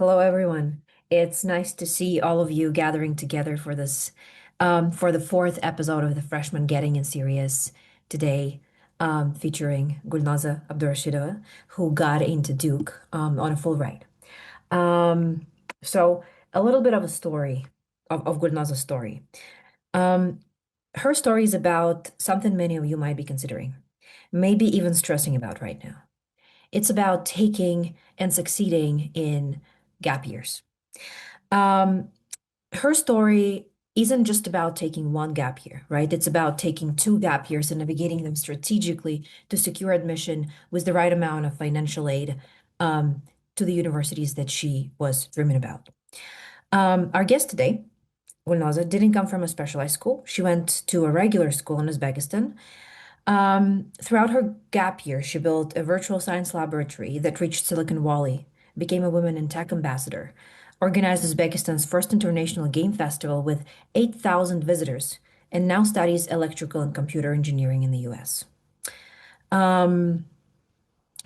Hello, everyone. It's nice to see all of you gathering together for for the fourth episode of the Freshman Getting in series today, featuring Gulnoza Abdurashidova, who got into Duke on a full ride. Um, so, a little bit of a story of Gulnoza's story. Um, Her story is about something many of you might be considering, maybe even stressing about right now. It's about taking and succeeding in gap years. Um, Her story isn't just about taking one gap year, right? It's about taking two gap years and navigating them strategically to secure admission with the right amount of financial aid um, to the universities that she was dreaming about. Our guest today, Gulnoza, didn't come from a specialized school. She went to a regular school in Uzbekistan. Throughout her gap year, she built a virtual science laboratory that reached Silicon Valley, became a Women in Tech ambassador, organized Uzbekistan's first international game festival with 8,000 visitors, and now studies electrical and computer engineering in the US. Um,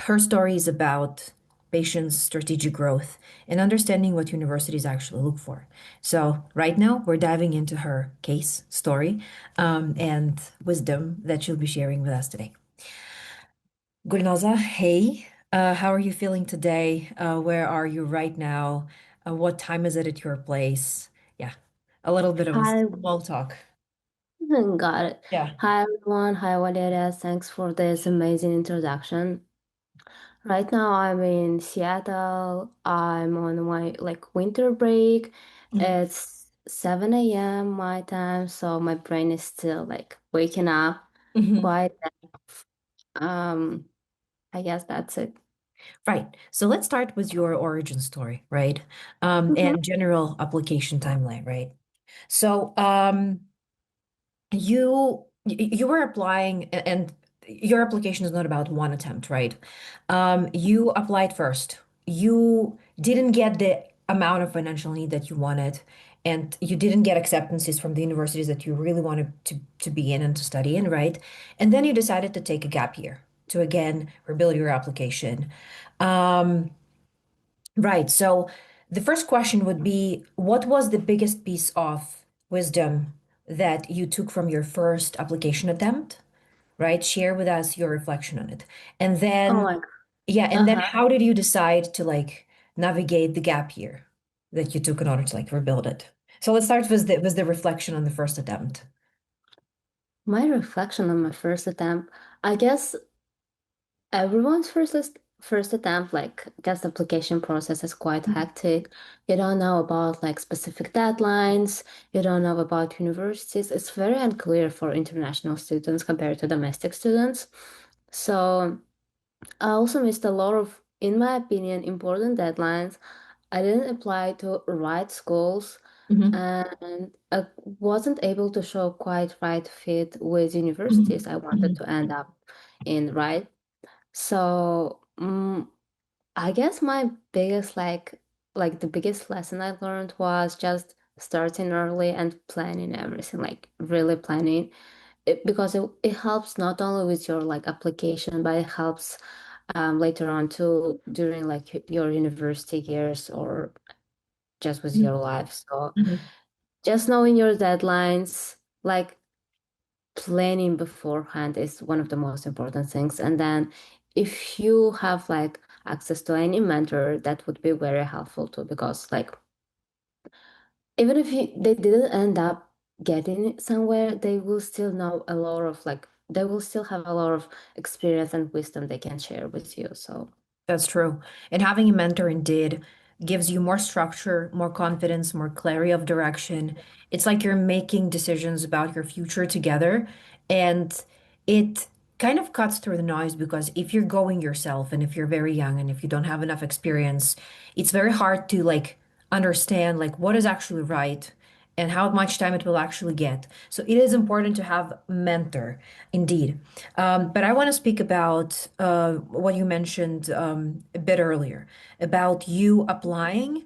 Her story is about patience, strategic growth, and understanding what universities actually look for. So, right now, we're diving into her case, story, and wisdom that she'll be sharing with us today. Gulnoza, hey, how are you feeling today? Where are you right now? What time is it at your place? Yeah, a little bit of a Hi, small talk. got it. Yeah. Hi everyone. Hi Valeria. Thanks for this amazing introduction. Right now I'm in Seattle. I'm on my winter break. It's 7 a.m. my time, so my brain is still waking up. Mhm. Quite um I guess that's it. Right. So let's start with your origin story, right? Mhm. And general application timeline, right? So, you were applying, and your application is not about one attempt, right? You applied first. You didn't get the amount of financial need that you wanted, and you didn't get acceptances from the universities that you really wanted to be in and to study in, right? And then you decided to take a gap year to again rebuild your application. Um, Right. So the first question would be, what was the biggest piece of wisdom that you took from your first application attempt? Right? Share with us your reflection on it. And Oh then, my yeah, and then Uh-huh. how did you decide to navigate the gap year that you took in order to rebuild it? So let's start with the reflection on the first attempt. My reflection on my first attempt, I guess everyone's first attempt, just application process is quite hectic. You don't know about specific deadlines. You don't know about universities. It's very unclear for international students compared to domestic students. So I also missed a lot of, in my opinion, important deadlines. I didn't apply to right schools Hmm. and I wasn't able to show quite right fit with universities Hmm. I wanted Hmm. to end up in, right? So, I guess my biggest the biggest lesson I learned was just starting early and planning everything, like really planning it, because it helps not only with your application, but it helps later on too during your university years or just with your life. So Hmm. just knowing your deadlines, like planning beforehand is one of the most important things. And then if you have access to any mentor, that would be very helpful too, because even if they didn't end up getting it somewhere, they will still know a lot of they will still have a lot of experience and wisdom they can share with you. So That's true. And having a mentor indeed gives you more structure, more confidence, more clarity of direction. It's like you're making decisions about your future together. And it kind of cuts through the noise because if you're going yourself and if you're very young and if you don't have enough experience, it's very hard to understand what is actually right and how much time it will actually get. So it is important to have a mentor indeed. But I want to speak about what you mentioned a bit earlier about you applying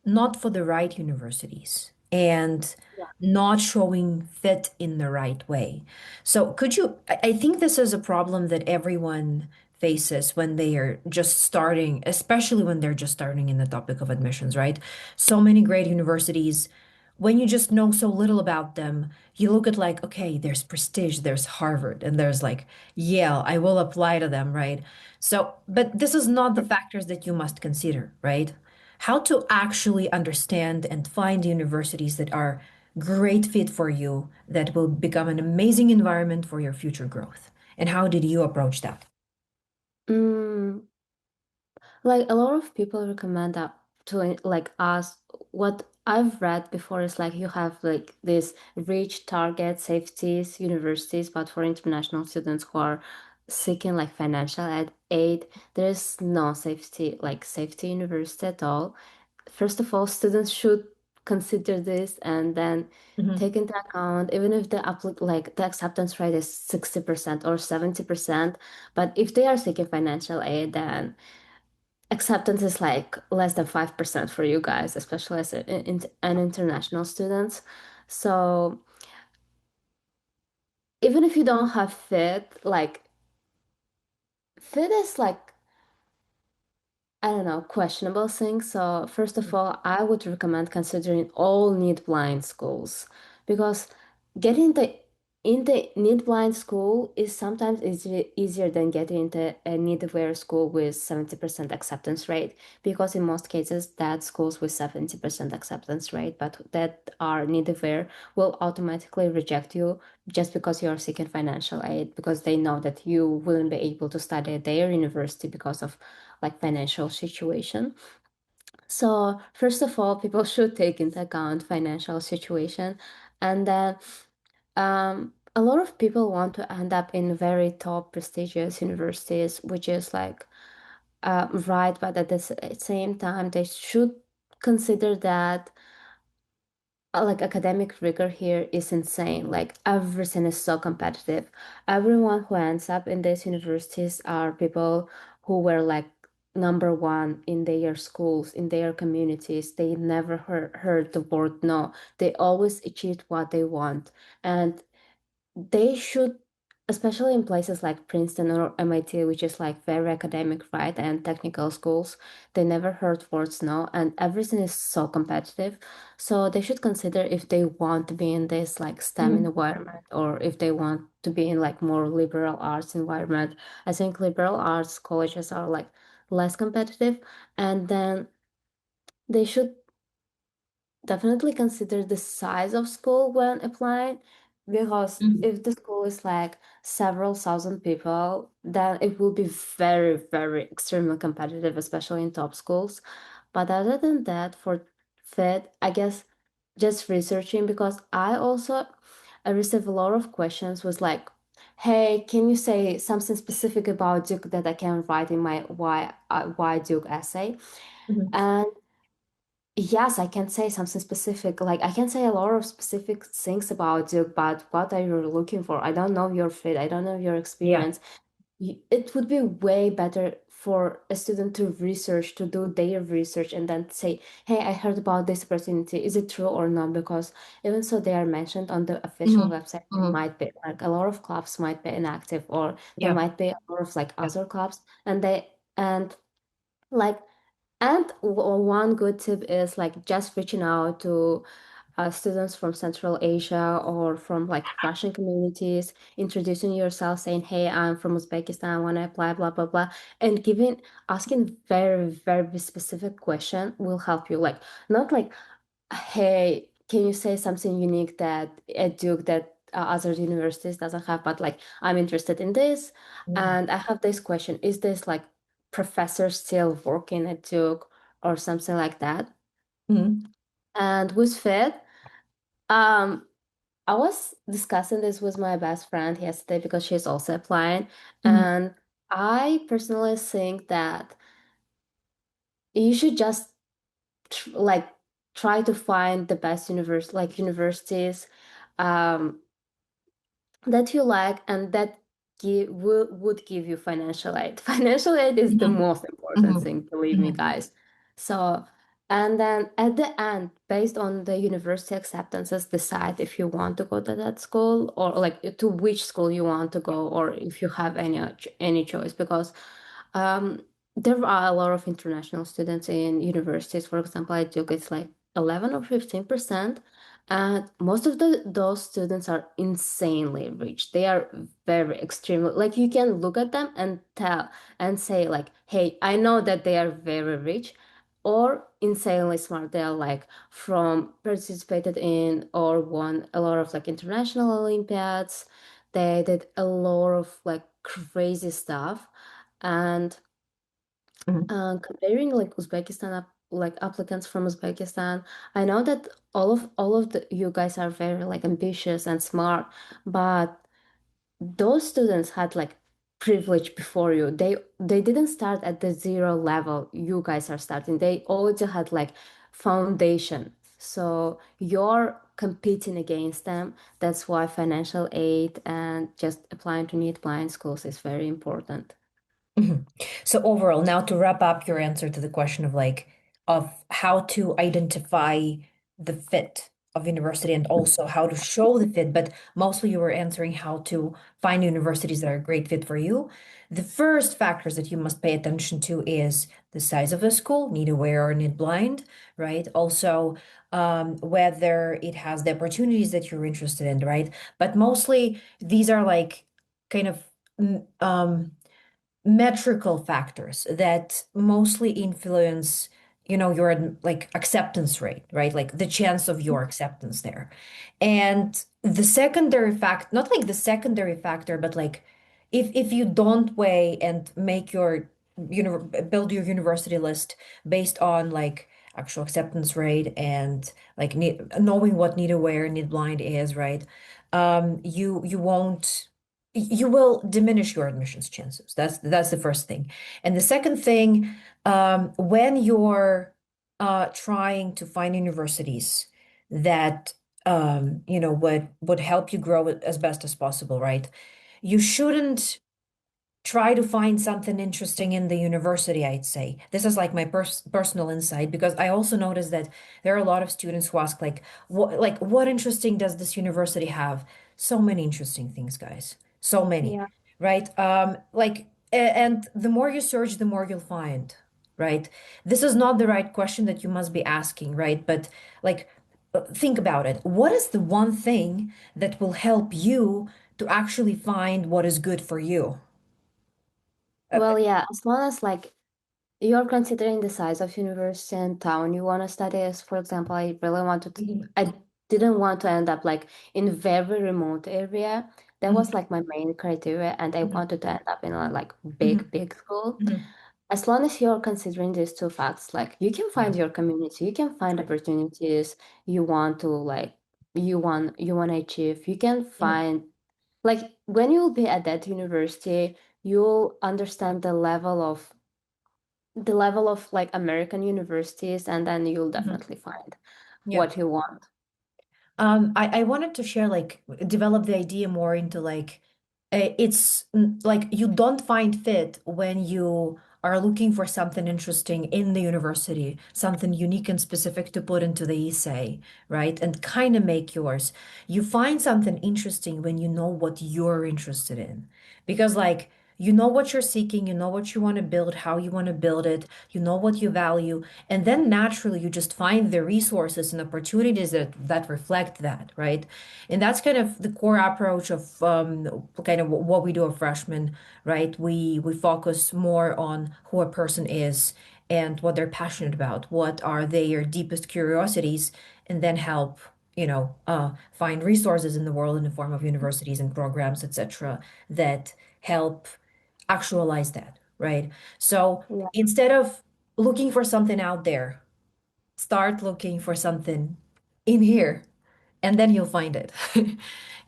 not for the right universities and yeah. not showing fit in the right way. So could you, I think this is a problem that everyone faces when they are just starting, especially when they're just starting in the topic of admissions, right? So many great universities, when you just know so little about them, you look at like, okay, there's prestige, there's Harvard, and there's like Yale. I will apply to them, right? So, but this is not the factors that you must consider, right? How to actually understand and find universities that are great fit for you, that will become an amazing environment for your future growth. And how did you approach that? Mm, like a lot of people recommend that to like us. What I've read before is like you have like this reach target safeties universities, but for international students who are seeking like financial aid, there is no safety university at all. First of all, students should consider this and then Hmm. take into account, even if the acceptance rate is 60% or 70%, but if they are seeking financial aid, then acceptance is like less than 5% for you guys, especially as an international student. So even if you don't have fit is like I don't know, questionable things. So first of all, I would recommend considering all need blind schools because getting in the need blind school is sometimes easier than getting into a need aware school with 70% acceptance rate because in most cases that schools with 70% acceptance rate but that are need aware will automatically reject you just because you're seeking financial aid because they know that you wouldn't be able to study at their university because of like financial situation. So first of all, people should take into account financial situation, and then a lot of people want to end up in very top prestigious universities, which is like right, but at the same time, they should consider that like academic rigor here is insane. Like everything is so competitive. Everyone who ends up in these universities are people who were like number one in their schools, in their communities. They never heard the word no. They always achieved what they want. And they should, especially in places like Princeton or MIT, which is like very academic, right, and technical schools, they never heard words no, and everything is so competitive. So they should consider if they want to be in this like STEM Hmm. environment or if they want to be in like more liberal arts environment. I think liberal arts colleges are like less competitive, and then they should definitely consider the size of school when applying because Hmm. if the school is like several thousand people, then it will be very, very extremely competitive, especially in top schools. But other than that, for fit, I guess just researching because I received a lot of questions was like, hey, can you say something specific about Duke that I can write in my why Duke essay? Hmm. And yes, I can say something specific. Like I can say a lot of specific things about you, but what are you looking for? I don't know your fit. I don't know your Yeah. experience. It would be way better for a student to research, to do their research, and then say, "Hey, I heard about this opportunity. Is it true or not?" Because even so, they are mentioned on the official Hmm. website. It Hmm. might be like a lot of clubs might be inactive, or there Yeah. might be a lot of like Yeah. other clubs, and like one good tip is like just reaching out to students from Central Asia or from like Russian communities, introducing yourself, saying, "Hey, I'm from Uzbekistan, I want to apply, blah blah blah," and asking very very specific question will help you. Like not like, "Hey, can you say something unique that at Duke that other universities doesn't have?" But like, I'm interested in this, Yeah. and I have this question: Is this like professor still working at Duke or something like that? Hmm. And with Fit, um, I was discussing this with my best friend yesterday because she's also applying, Hmm. and I personally think that you should just like try to find the best universities um, that you like and that would give you financial aid. Financial aid is the Hmm. most important Hmm. thing, believe me, Hmm. guys. So. And then at the end, based on the university acceptances, decide if you want to go to that school or like to which school you want to go, or if you have any choice. Because there are a lot of international students in universities. For example, I took it's like 11 or 15%. And most of those students are insanely rich. They are very extremely, like you can look at them and tell and say like, hey, I know that they are very rich or insanely smart. They are like from participated in or won a lot of like international Olympiads. They did a lot of like crazy stuff. And Mhm. comparing like like applicants from Uzbekistan, I know that all of the you guys are very like ambitious and smart, but those students had like privilege before you. They didn't start at the zero level you guys are starting. They already had like foundation. So you're competing against them. That's why financial aid and just applying to need blind schools is very important. Mhm. So overall, now to wrap up your answer to the question of like of how to identify the fit of university and also how to show the fit, but mostly you were answering how to find universities that are a great fit for you. The first factors that you must pay attention to is the size of the school, need aware or need blind, right? Also, whether it has the opportunities that you're interested in, right? But mostly these are like kind of mm, metrical factors that mostly influence, your like acceptance rate, right? Like the chance of your acceptance there. And the secondary fact, not like the secondary factor, but like if you don't weigh and make your, build your university list based on like actual acceptance rate and like knowing what need aware, need blind is, right? You won't you will diminish your admissions chances. That's the first thing. And the second thing, when you're trying to find universities that would help you grow as best as possible, right? You shouldn't try to find something interesting in the university, I'd say. This is like my personal insight because I also noticed that there are a lot of students who ask what interesting does this university have? So many interesting things, guys. So many, Yeah. right? And the more you search, the more you'll find, right? This is not the right question that you must be asking, right? But like think about it. What is the one thing that will help you to actually find what is good for you? Uh, Well, yeah, as long as like you're considering the size of university and town you want to study. As for example, I didn't want to end up like in very remote area. That was Mhm, like my main criteria, and I mhm, wanted to end up in a like mhm, big school. mhm. As long as you're considering these two facts, like you can Yeah, find your community, you can find right. opportunities you want to like you want to achieve. You can Mhm, find like when you'll be at that university, you'll understand the level of like American universities, and then you'll mhm. definitely find Yeah. what you want. I wanted to share like develop the idea more into like like you don't find fit when you are looking for something interesting in the university, something unique and specific to put into the essay, right? And kind of make yours. You find something interesting when you know what you're interested in. Because like you know what you're seeking, you know what you want to build, how you want to build it, you know what you value, and then naturally you just find the resources and opportunities that reflect that, right? And that's kind of the core approach of kind of what we do as freshmen, right? We focus more on who a person is and what they're passionate about, what are their deepest curiosities, and then help, find resources in the world in the form of universities and programs, etc., that help actualize that, right? So Yeah. instead of looking for something out there, start looking for something in here, and then you'll find it.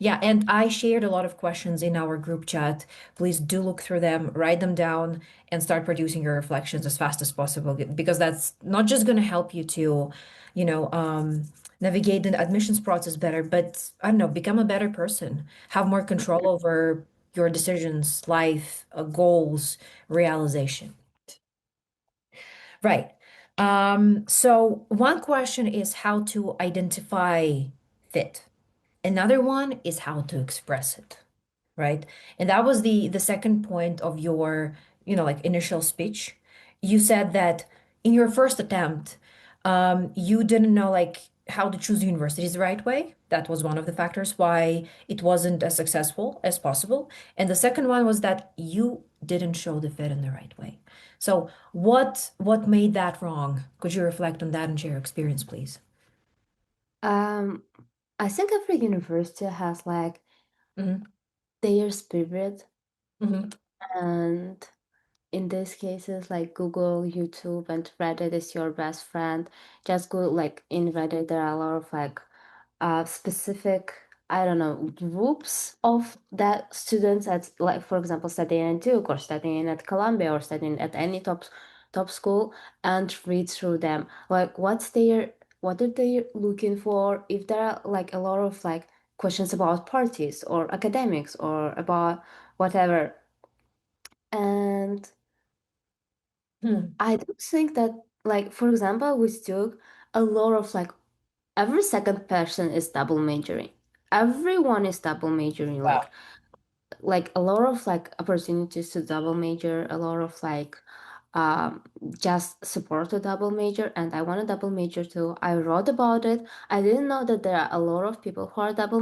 Yeah, and I shared a lot of questions in our group chat. Please do look through them, write them down, and start producing your reflections as fast as possible because that's not just going to help you to, you know, um, navigate the admissions process better, but I don't know, become a better person, have more control over your decisions, life, goals, realization. Right. So one question is how to identify fit. Another one is how to express it, right? And that was the second point of your, like initial speech. You said that in your first attempt, you didn't know like how to choose universities the right way. That was one of the factors why it wasn't as successful as possible. And the second one was that you didn't show the fit in the right way. So what made that wrong? Could you reflect on that and share your experience, please? Um, I think every university has like Hmm. their spirit, Hmm. and in these cases, like Google, YouTube, and Reddit is your best friend. Just go like in Reddit, there are a lot of like specific, I don't know, groups of that students at like for example studying at Duke or studying at Columbia or studying at any top school and read through them. Like what are they looking for? If there are like a lot of like questions about parties or academics or about whatever. And Hmm. I do think that, like, for example, with Duke, a lot of like every second person is double majoring. Everyone is double majoring. Wow. Like a lot of like opportunities to double major, a lot of like um just support a double major, and I want a double major too. I wrote about it. I didn't know that there are a lot of people who are double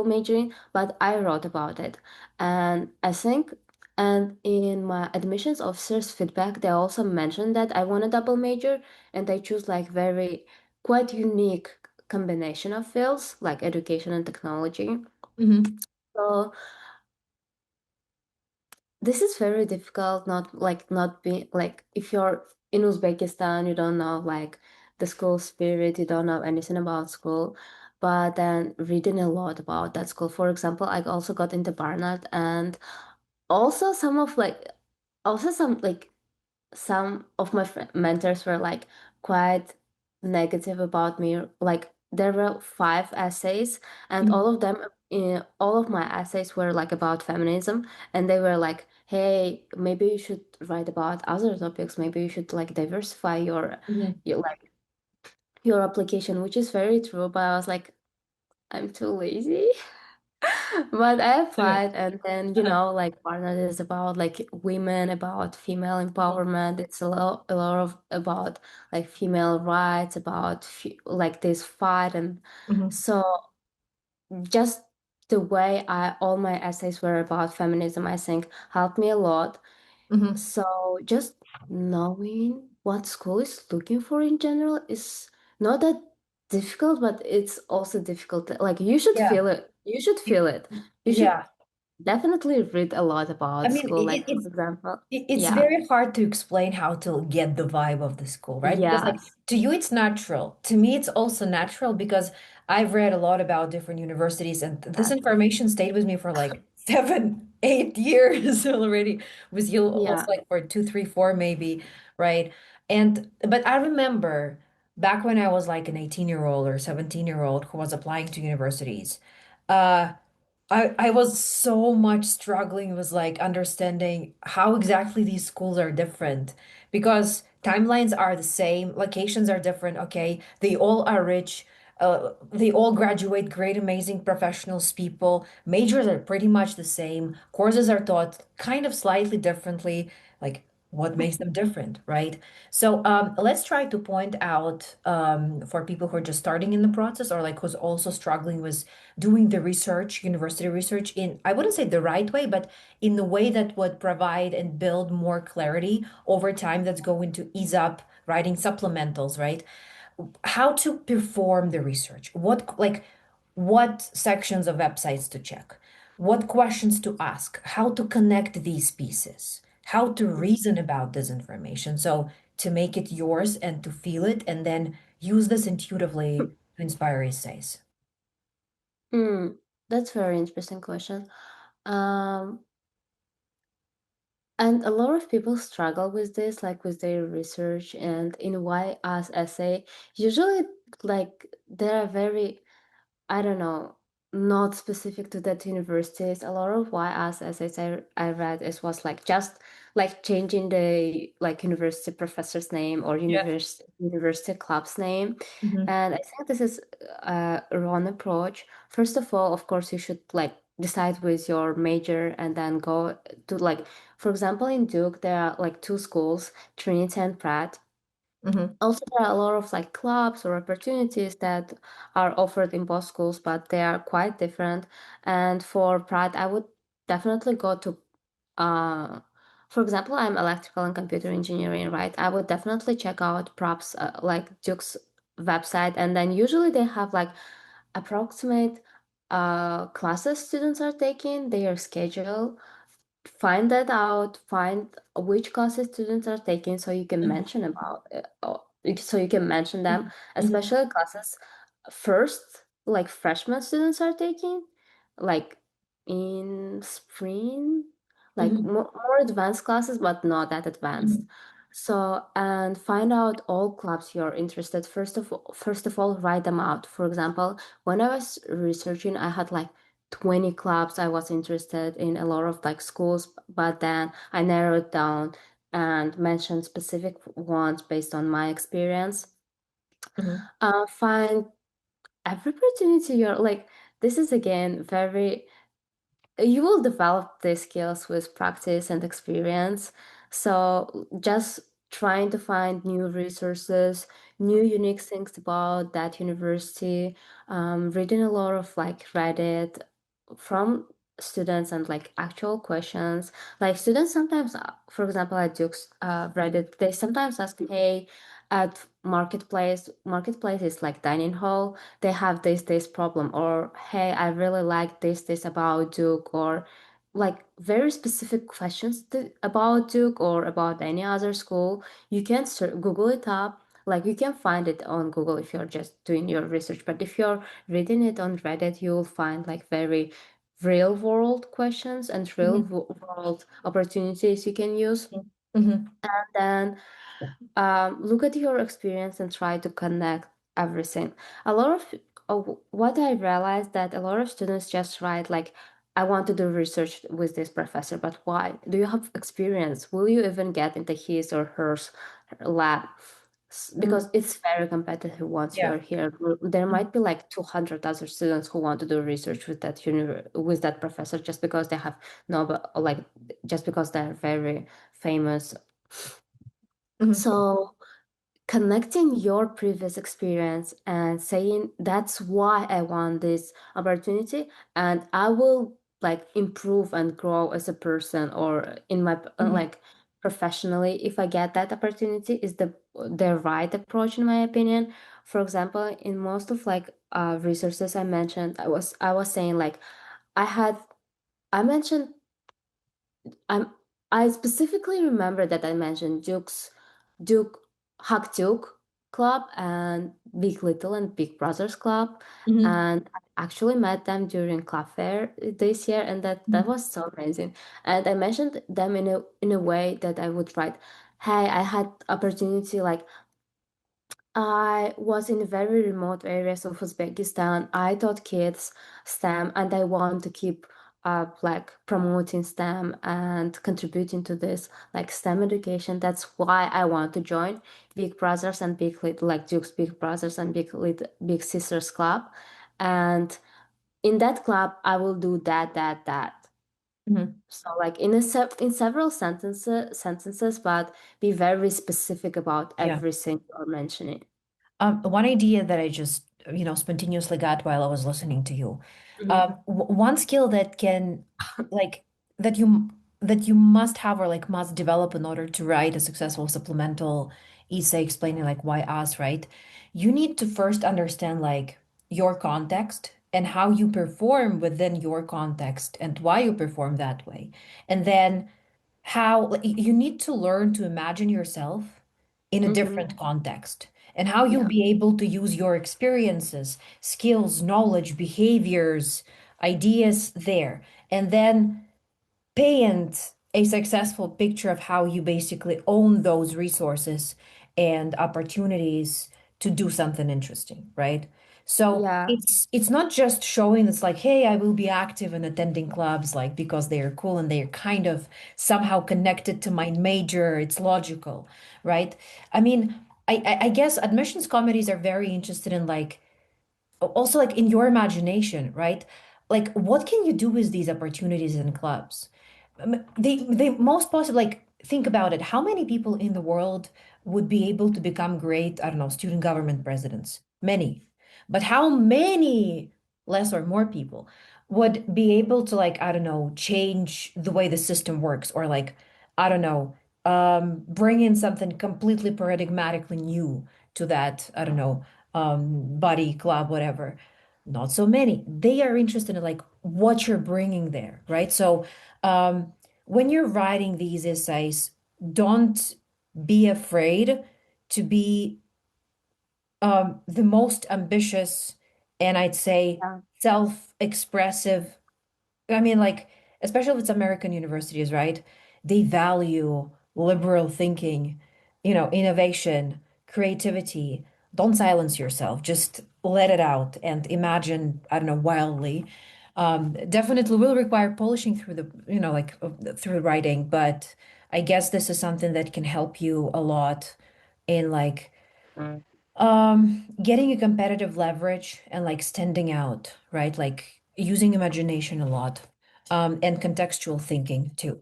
majoring, but I wrote about it. And I think and in my admissions officer's feedback, they also mentioned that I want a double major, and I choose like very quite unique combination of fields like education and technology. Hmm. So this is very difficult, not being like if you're in Uzbekistan, you don't know like the school spirit, you don't know anything about school, but then reading a lot about that school. For example, I also got into Barnard and also some like some of my mentors were like quite negative about me. Like there were five essays, and all of my essays were like about feminism, and they were like, "Hey, maybe you should write about other topics. Maybe you should like diversify Hmm. your application," which is very true. But I was like, I'm too lazy. But I Okay. applied, and then Uh-huh. like Barnard is about like women, about female Mhm. empowerment. It's a lot of about like female rights, about like this fight, and Mhm. so just the way I all my essays were about feminism, I think helped me a lot. Mhm. So just knowing what school is looking for in general is not that difficult, but it's also difficult. Like you should Yeah. feel it. You should Y- feel it. You should Yeah. definitely read a lot I about mean, school. Like for example, it's yeah, very hard to explain how to get the vibe of the school, right? Because like yes, to you it's natural. To me it's also natural because I've read a lot about different universities and this exactly. information stayed with me for like 7, 8 years already. With you also Yeah. like for 2, 3, 4 maybe, right? And but I remember back when I was like an 18-year-old or 17-year-old who was applying to universities. Uh I was so much struggling with like understanding how exactly these schools are different because timelines are the same, locations are different, okay? They all are rich. They all graduate great, amazing professionals, people. Majors are pretty much the same. Courses are taught kind of slightly differently. Like, what makes them different, right? So let's try to point out for people who are just starting in the process or like who's also struggling with doing the research, university research in, I wouldn't say the right way, but in the way that would provide and build more clarity over time that's going to ease up writing supplementals, right? How to perform the research, what sections of websites to check, what questions to ask, how to connect these pieces, how to reason about this information. So to make it yours and to feel it and then use this intuitively to inspire essays. Mm, that's very interesting question. Um, and a lot of people struggle with this, like with their research and in why as essay. Usually, like they are very, I don't know. not specific to that universities. A lot of YS essays I read is was like just like changing the like university professor's name or Yeah. university club's name. Hmm. And I think this is a wrong approach. First of all, of course, you should like decide with your major and then go to like, for example, in Duke, there are like two schools, Trinity and Pratt. Hmm. Also, there are a lot of like clubs or opportunities that are offered in both schools, but they are quite different. And for Pratt, I would definitely go to, uh, for example, I'm electrical and computer engineering, right? I would definitely check out props like Duke's website, and then usually they have like approximate classes students are taking, their schedule, find that out, find which classes students are taking so you can Hmm. mention about it, so you can mention them, Hmm. especially classes first like freshman students are taking, like in spring, like Hmm. more advanced classes, but not that advanced. Hmm. So, and find out all clubs you're interested. First of all, write them out. For example, when I was researching, I had like 20 clubs I was interested in, a lot of like schools, but then I narrowed down and mentioned specific ones based on my experience. Hmm. Find every opportunity you're like, this is again very, you will develop these skills with practice and experience. So just trying to find new resources, new unique things about that university, reading a lot of like Reddit from students and like actual questions. Like students sometimes, for example, at Duke's Reddit, they sometimes ask, hey, at marketplace is like dining hall, they have this problem, or hey, I really like this about Duke, or like very specific questions about Duke or about any other school. You can Google it up, like you can find it on Google if you're just doing your research, but if you're reading it on Reddit, you'll find like very real world questions and real Hmm. world opportunities you can use. Hmm. And then look at your experience and try to connect everything. A lot of what I realized that a lot of students just write like, I want to do research with this professor, but why? Do you have experience? Will you even get into his or her lab? Hmm. Because it's very competitive once Yeah. you're here. There might be like 200 other students who want to do research with with that professor just because they have no, like just because they're very famous. Hmm. So connecting your previous experience and saying that's why I want this opportunity and I will like improve and grow as a person or in my Hmm. like professionally if I get that opportunity is the right approach in my opinion. For example, in most of like resources I mentioned, I was saying like I had I mentioned I'm I specifically remember that I mentioned Duke Hack Duke Club and Big Little and Big Brothers Club, Hmm. and I actually met them during club fair this year, and that was so amazing. And I mentioned them in a way that I would write, "Hey, I had opportunity like I was in very remote areas of Uzbekistan. I taught kids STEM and I want to keep like promoting STEM and contributing to this like STEM education. That's why I want to join Big Brothers and Big Lit like Duke's Big Brothers and Big Sisters Club. And in that club, I will do that. Hmm. So like in several sentences, but be very specific about Yeah. everything you're mentioning. One idea that I just, spontaneously got while I was listening to you. Mhm. One skill that can, like, that you must have or like must develop in order to write a successful supplemental essay explaining like why us, right? You need to first understand like your context and how you perform within your context and why you perform that way. And then how like, you need to learn to imagine yourself in a Mhm. different context and how you'll Yeah. be able to use your experiences, skills, knowledge, behaviors, ideas there, and then paint a successful picture of how you basically own those resources and opportunities to do something interesting, right? So Yeah. it's not just showing it's like, hey, I will be active in attending clubs like because they are cool and they're kind of somehow connected to my major. It's logical, right? I mean, I guess admissions committees are very interested in like also like in your imagination, right? Like what can you do with these opportunities in clubs? They most possibly like think about it. How many people in the world would be able to become great, I don't know, student government presidents? Many. But how many less or more people would be able to like, I don't know, change the way the system works or like, I don't know, bring in something completely paradigmatically new to that, I don't know, body club, whatever. Not so many. They are interested in like what you're bringing there, right? So when you're writing these essays, don't be afraid to be the most ambitious and I'd say Yeah. self-expressive. I mean, like, especially if it's American universities, right? They value liberal thinking, innovation, creativity. Don't silence yourself. Just let it out and imagine, I don't know, wildly. Definitely will require polishing through the, like through writing, but I guess this is something that can help you a lot in like getting a competitive leverage and like standing out, right? Like using imagination a lot, and contextual thinking too.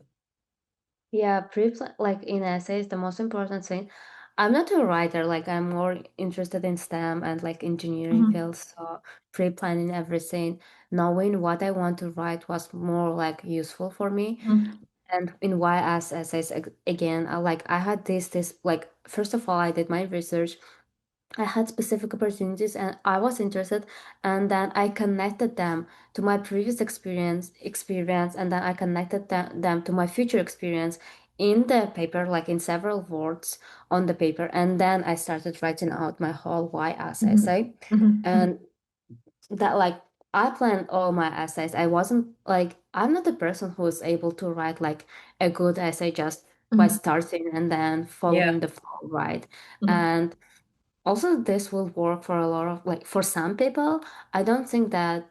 Yeah, pre-plan like in essays, the most important thing. I'm not a writer, like I'm more interested in STEM and like engineering Mhm. fields, so pre-planning everything, knowing what I want to write was more like useful for me. Mhm. And in why as essays again, I had this like first of all, I did my research. I had specific opportunities and I was interested, and then I connected them to my previous experience, and then I connected them to my future experience in the paper, like in several words on the paper, and then I started writing out my whole why as Mhm. essay. Mhm. Mhm. And that like I planned all my essays. I wasn't like I'm not the person who is able to write like a good essay just by Mhm. starting and then Yeah. following the flow, right? Mhm. And also, this will work for a lot of like for some people. I don't think that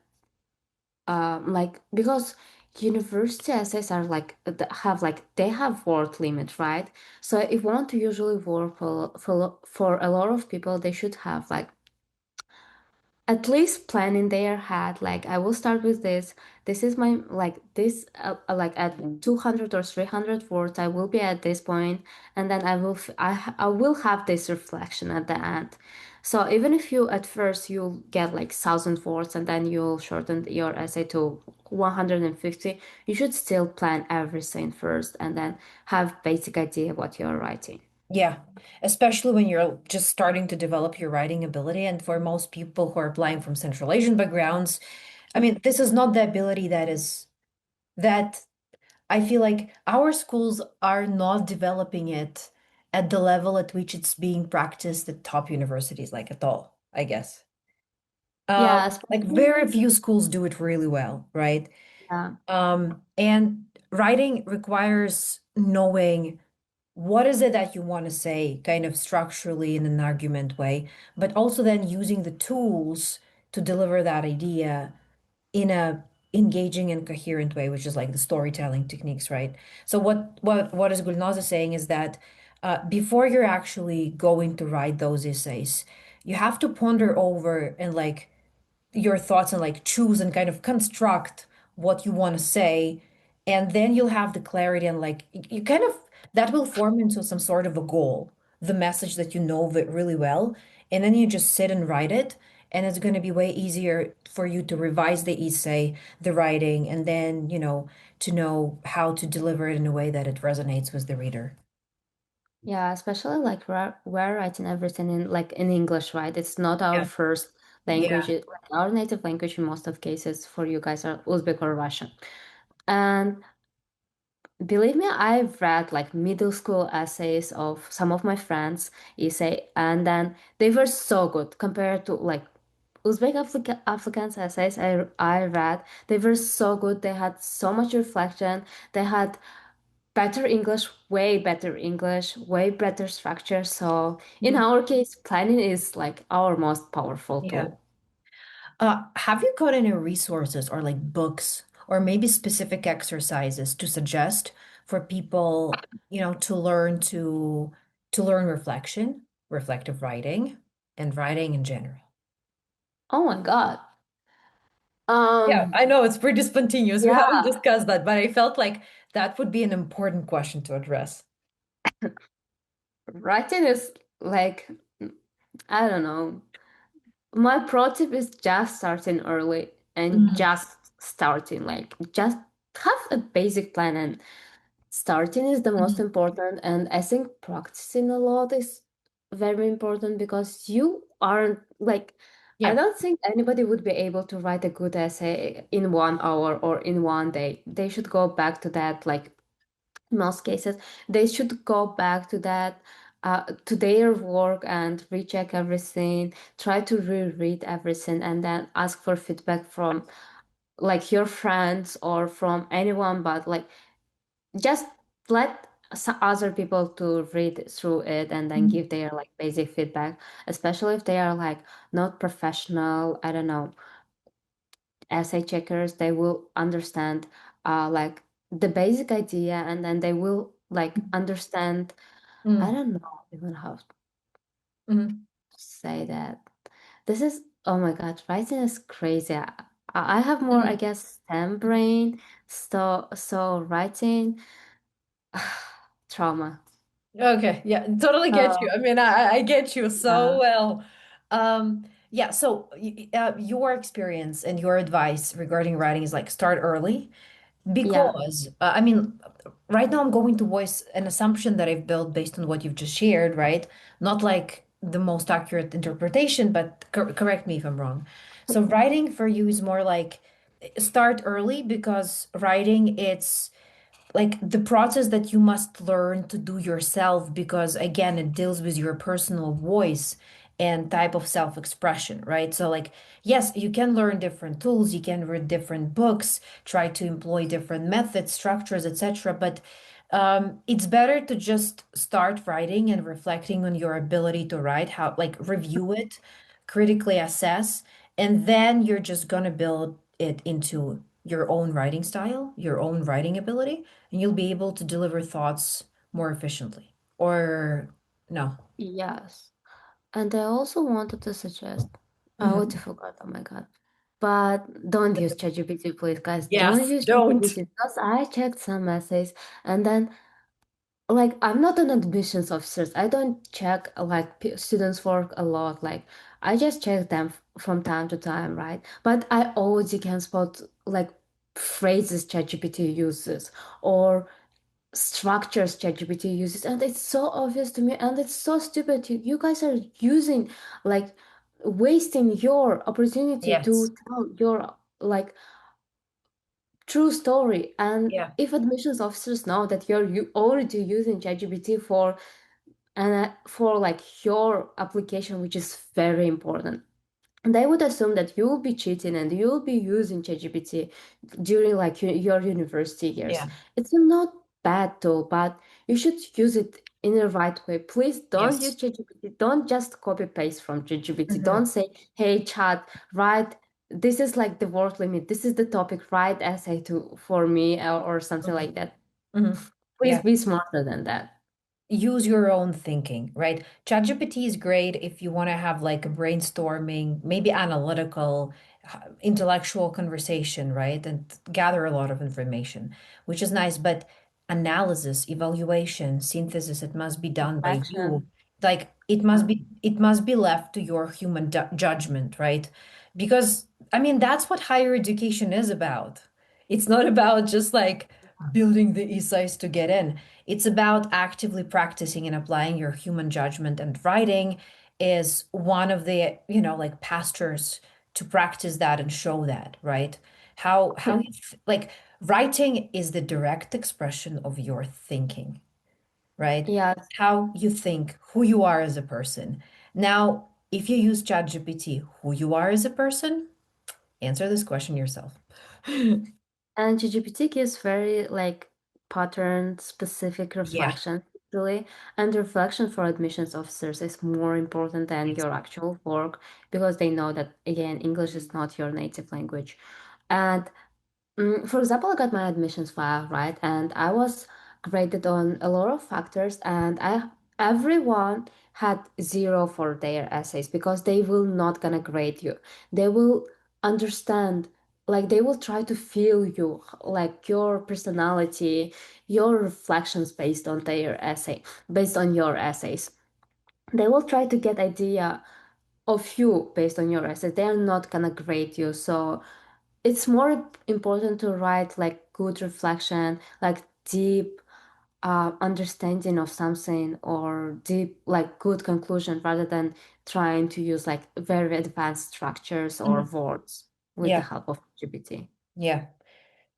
like because university essays are like have like they have word limit, right? So if want to usually work for a lot of people, they should have like at least plan in their head like I will start with this is my like this like at 200 or 300 words I will be at this point, and then I will have this reflection at the end. So even if you at first you'll get like 1,000 words and then you'll shorten your essay to 150, you should still plan everything first and then have basic idea what you're writing. Yeah. Especially when you're just starting to develop your writing ability. And for most people who are applying from Central Asian backgrounds, I mean, this is not the ability that I feel like our schools are not developing it at the level at which it's being practiced at top universities, like at all, I guess. Yeah, Like especially very few schools do it really well, right? yeah. And writing requires knowing what is it that you want to say, kind of structurally in an argument way, but also then using the tools to deliver that idea in a engaging and coherent way, which is like the storytelling techniques, right? So what is Gulnoza saying is that before you're actually going to write those essays, you have to ponder over and like your thoughts and like choose and kind of construct what you want to say, and then you'll have the clarity and like you kind of that will form into some sort of a goal, the message that you know really well, and then you just sit and write it, and it's going to be way easier for you to revise the essay, the writing, and then to know how to deliver it in a way that it resonates with the reader. Yeah, especially like we're writing everything in like in English, right? It's not our Yeah. first Yeah. language. Like, our native language in most of cases for you guys are Uzbek or Russian. And believe me, I've read like middle school essays of some of my friends essay, and then they were so good compared to like Uzbek applicants essays I read. They were so good. They had so much reflection. They had better English, way better structure. So in Mhm. our case, planning is like our most powerful Yeah. tool. Have you got any resources or like books or maybe specific exercises to suggest for people, to learn reflection, reflective writing, and writing in general? Oh my God. Yeah, Um, I know it's pretty spontaneous. We haven't yeah, discussed that, but I felt like that would be an important question to address. writing is like, I don't know. My pro tip is just starting early and Mhm. just starting, like just have a basic plan and starting is the most Mhm. important. And I think practicing a lot is very important because you aren't like, I Yeah. don't think anybody would be able to write a good essay in 1 hour or in one day. They should go back to that like most cases they should go back to that to their work and recheck everything, try to reread everything and then ask for feedback from like your friends or from anyone, but like just let some other people to read through it and then Mhm. give their like basic feedback, especially if they are like not professional, I don't know, essay checkers. They will understand like the basic idea and then they will like understand, I Mhm. don't know even how to Mhm. say that. This is, oh my God, writing is crazy. I have more, I Mhm. guess, STEM brain. So writing, trauma. Okay, yeah, totally get you. Oh, I mean, I get you so yeah. well. Yeah, so your experience and your advice regarding writing is like start early Yeah. because I mean, right now I'm going to voice an assumption that I've built based on what you've just shared, right? Not like the most accurate interpretation, but correct me if I'm wrong. So writing for you is more like start early because writing it's like the process that you must learn to do yourself because again it deals with your personal voice and type of self-expression, right? So like yes, you can learn different tools, you can read different books, try to employ different methods, structures, etc. But it's better to just start writing and reflecting on your ability to write, how like review it, critically assess, and then you're just gonna build it into your own writing style, your own writing ability, and you'll be able to deliver thoughts more efficiently. Or no. Yes. And I also wanted to suggest, I already Mhm. forgot, oh my God. But don't use ChatGPT, please, guys. Don't Yes, use don't. ChatGPT because I checked some essays and then like I'm not an admissions officer. I don't check like students' work a lot. Like I just check them from time to time, right? But I always can spot like phrases ChatGPT uses or structures ChatGPT uses, and it's so obvious to me, and it's so stupid. You guys are using like wasting your opportunity Yes. to tell your like true story. And Yeah. if admissions officers know that you already using ChatGPT for like your application, which is very important, they would assume that you will be cheating and you will be using ChatGPT during like your university years. Yeah. It's a not bad tool, but you should use it in the right way. Please don't use Yes. ChatGPT. Don't just copy paste from ChatGPT. Hmm. Don't say, "Hey, chat, write. This is like the word limit. This is the topic. Write essay to for me or something Hmm. like that." Hmm. Please Yeah. be smarter than that. Use your own thinking, right? ChatGPT is great if you want to have like a brainstorming, maybe analytical, intellectual conversation, right? And gather a lot of information, which is nice. But analysis, evaluation, synthesis, it must be done by you. Reflection. Like it must be left to your human judgment, right? Because I mean, that's what higher education is about. It's not about just like building the essays to get in. It's about actively practicing and applying your human judgment, and writing is one of the, like pastures to practice that and show that, right? How like writing is the direct expression of your thinking, right? Yes. How you think, who you are as a person. Now, if you use ChatGPT, who you are as a person, answer this question yourself. And ChatGPT gives very like pattern specific Yeah. reflection, really. And reflection for admissions officers is more important than your actual work because they know that, again, English is not your native language. And for example, I got my admissions file, right? And I was graded on a lot of factors, and I everyone had zero for their essays because they will not gonna grade you. They will understand, like they will try to feel you, like your personality, your reflections based on their essay, based on your essays. They will try to get idea of you based on your essays. They are not gonna grade you. So it's more important to write like good reflection, like deep understanding of something or deep, like good conclusion rather than trying to use like very advanced structures or Mhm. words with the Yeah. help of GPT. Yeah.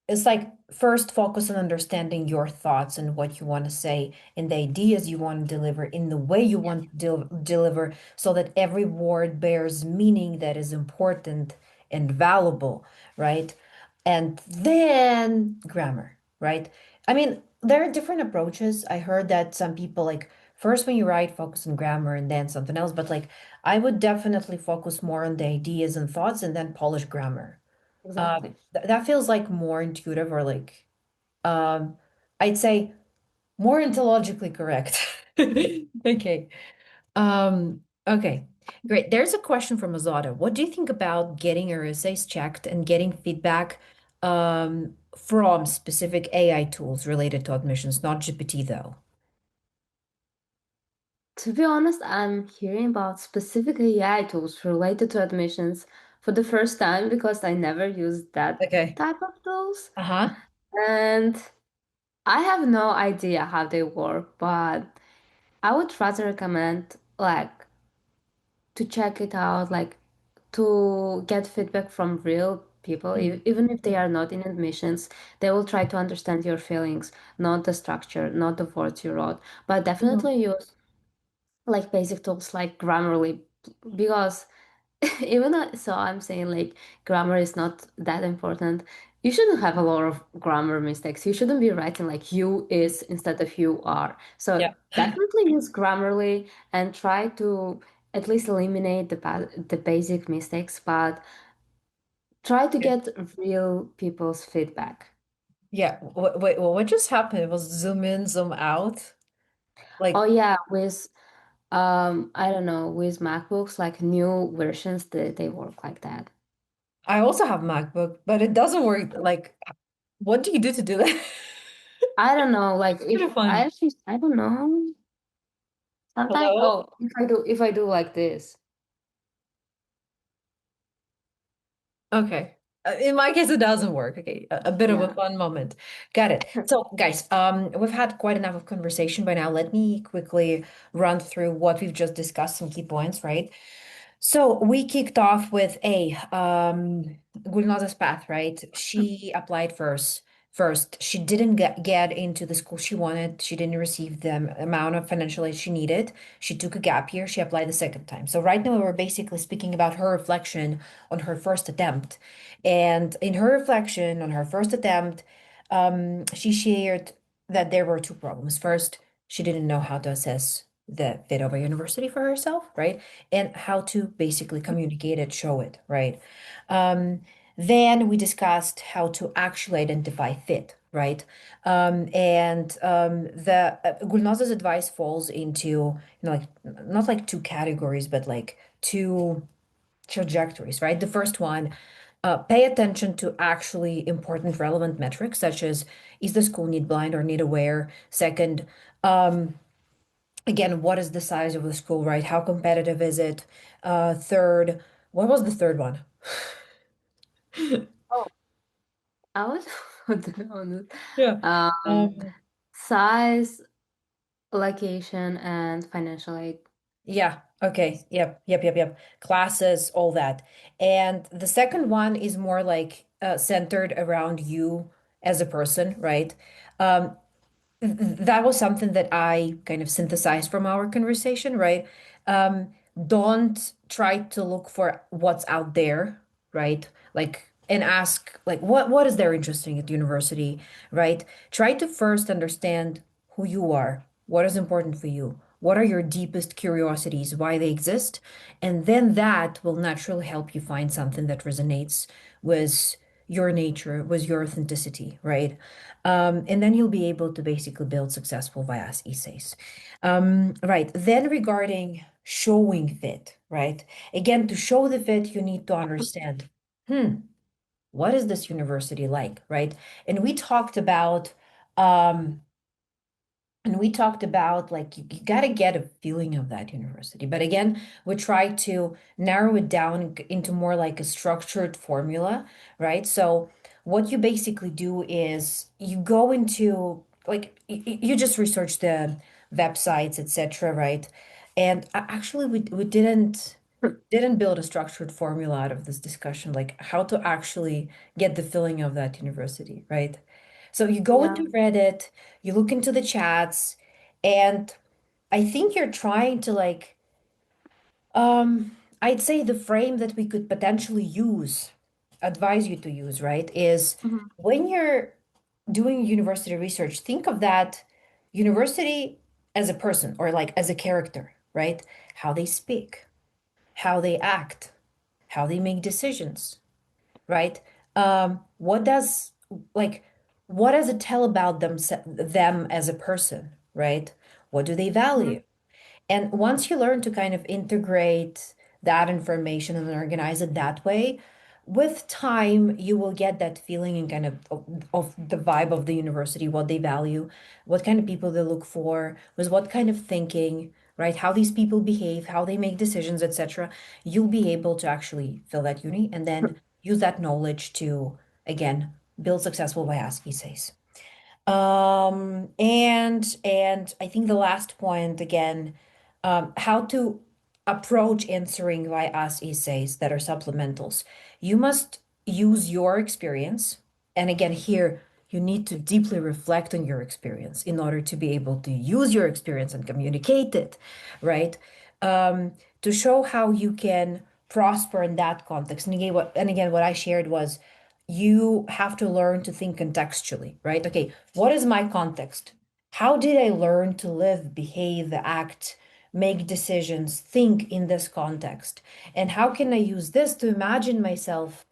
It's like first focus on understanding your thoughts and what you want to say and the ideas you want to deliver in the way you want to deliver so that every word bears meaning that is important and valuable, right? And then grammar, right? I mean, there are different approaches. I heard that some people like first when you write, focus on grammar and then something else, but like I would definitely focus more on the ideas and thoughts and then polish grammar. Exactly. That feels like more intuitive or like um I'd say more intelligently correct. Okay. Okay. Great. There's a question from Azada. What do you think about getting your essays checked and getting feedback from specific AI tools related to admissions, not GPT though? To be honest, I'm hearing about specific AI tools related to admissions for the first time because I never used that Okay. type of tools. Uh-huh. And I have no idea how they work, but I would rather recommend like to check it out, like to get feedback from real people, Mm. even if they are not in admissions, they will try to understand your feelings, not the structure, not the words you wrote, but Mhm. definitely use like basic tools like Grammarly because so I'm saying like grammar is not that important. You shouldn't have a lot of grammar mistakes. You shouldn't be writing like you is instead of you are. So Yeah. definitely use Grammarly and try to at least eliminate the basic mistakes, but try to Okay. get real people's feedback. Yeah. Wait, what just happened? It was zoom in, zoom out. Oh Like yeah, with I don't know, with MacBooks, like new versions, they work like that. I also have MacBook, but it doesn't work. Like, what do you do to do that? I don't know, like Kind if of fun. I don't know. Sometimes, Hello? oh, if I do like this. Okay. In my case, it doesn't work. Okay. A bit of a Yeah. fun moment. Got it. So, guys, we've had quite enough of conversation by now. Let me quickly run through what we've just discussed, some key points, right? So we kicked off with Gulnoza's path, right? She applied first. First, she didn't get into the school she wanted. She didn't receive the amount of financial aid she needed. She took a gap year. She applied the second time. So right now we're basically speaking about her reflection on her first attempt. And in her reflection on her first attempt, she shared that there were two problems. First, she didn't know how to assess the fit of a university for herself, right? And how to basically communicate it, show it, right? Um, then we discussed how to actually identify fit, right? The Gulnoza's advice falls into, like not like two categories, but like two trajectories, right? The first one, pay attention to actually important relevant metrics, such as is the school need blind or need aware? Second, um, again, what is the size of the school, right? How competitive is it? Third, what was the third one? Oh, I was to be honest. Yeah. Um, Um, size, location, and financial aid. yeah. Okay. Yep. Classes, all that. And the second one is more like centered around you as a person, right? Um, that was something that I kind of synthesized from our conversation, right? Don't try to look for what's out there, right? Like and ask like what is there interesting at university, right? Try to first understand who you are, what is important for you, what are your deepest curiosities, why they exist, and then that will naturally help you find something that resonates with your nature, with your authenticity, right? And then you'll be able to basically build successful VIAS essays. Right. Then regarding showing fit, right? Again, to show the fit, you need to understand, hmm, what is this university like, right? And we talked about, um, like you got to get a feeling of that university. But again, we try to narrow it down into more like a structured formula, right? So what you basically do is you go into like you just research the websites, etc., right? And actually, we didn't build a structured formula out of this discussion, like how to actually get the feeling of that university, right? So you go Yeah. into Reddit, you look into the chats, and I think you're trying to like, I'd say the frame that we could potentially use, advise you to use, right, is Mhm. when you're doing university research, think of that university as a person or like as a character, right? How they speak, how they act, how they make decisions, right? What does like what does it tell about them as a person, right? What do they Mhm. value? And once you learn to kind of integrate that information and organize it that way, with time, you will get that feeling and kind of the vibe of the university, what they value, what kind of people they look for, with what kind of thinking, right? How these people behave, how they make decisions, etc. You'll be able to actually fill that uni and then use that knowledge to, again, build successful bias essays. And I think the last point again, how to approach answering by us essays that are supplementals. You must use your experience. And again, here you need to deeply reflect on your experience in order to be able to use your experience and communicate it, right? To show how you can prosper in that context. And again, what I shared was you have to learn to think contextually, right? Okay, what is my context? How did I learn to live, behave, act, make decisions, think in this context? And how can I use this to imagine myself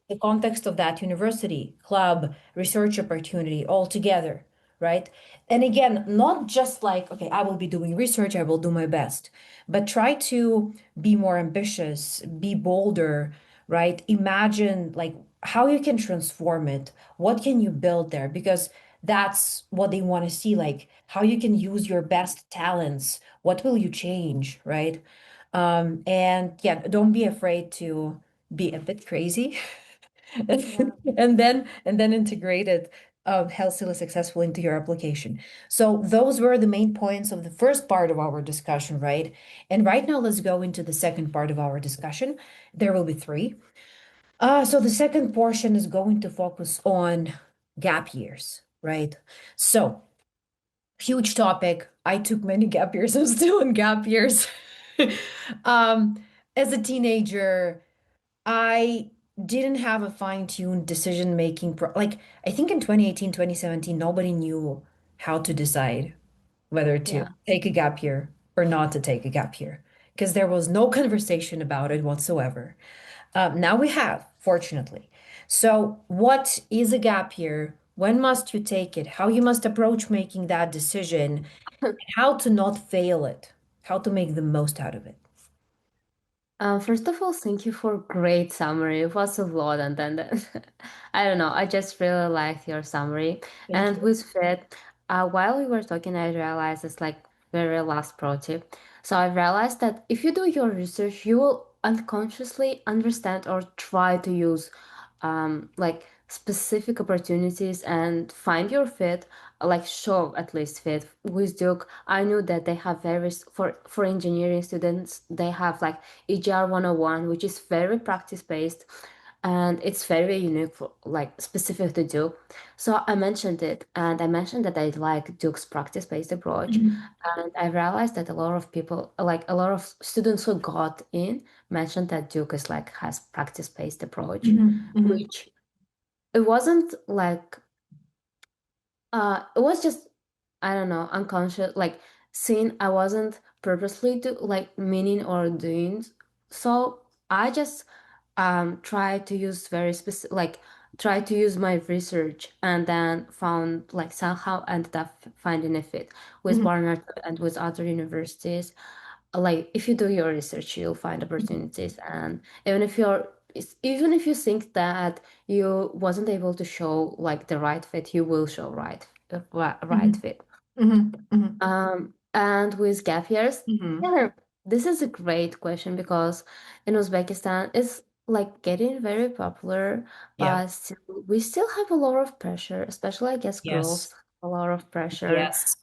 the context of that university, club, research opportunity all together, right? And again, not just like, okay, I will be doing research, I will do my best, but try to be more ambitious, be bolder, right? Imagine like how you can transform it, what can you build there? Because that's what they want to see, like how you can use your best talents, what will you change, right? And yeah, don't be afraid to be a bit crazy Yeah. and then integrate it healthily successfully into your application. So those were the main points of the first part of our discussion, right? And right now let's go into the second part of our discussion. There will be three. So the second portion is going to focus on gap years, right? So huge topic. I took many gap years. I'm still in gap years. Um, as a teenager, I didn't have a fine-tuned decision-making like I think in 2018, 2017, nobody knew how to decide whether to Yeah. take a gap year or not to take a gap year because there was no conversation about it whatsoever. Now we have, fortunately. So, what is a gap year? When must you take it? How you must approach making that decision, and how to not fail it, how to make the most out of it. First of all, thank you for great summary. It was a lot, and then I don't know. I just really liked your summary. Thank And you. with Fit, while we were talking, I realized it's like very last pro tip. So I realized that if you do your research, you will unconsciously understand or try to use like specific opportunities and find your fit, like show at least fit. With Duke, I knew that they have various for engineering students, they have like EGR 101, which is very practice based and it's very unique for like specific to Duke. So I mentioned it and I mentioned that I like Duke's practice based approach. Mhm. And I realized that a lot of people, like a lot of students who got in mentioned that Duke is like has practice-based approach, Hmm. Hmm. which it wasn't like it was just I don't know, unconscious like seeing I wasn't purposely do like meaning or doing so. I just try to use very specific like try to use my research and then found like somehow ended up finding a fit with Hmm. Barnard and with other universities. Like if you do your research, you'll find opportunities, and even if you think that you wasn't able to show like the right fit, you will show right Hmm. fit. Hmm. Hmm. And with gap years, Hmm. yeah, this is a great question because in Uzbekistan, it's like getting very popular, Yeah. but we still have a lot of pressure, especially I guess girls, Yes. a lot of pressure Yes.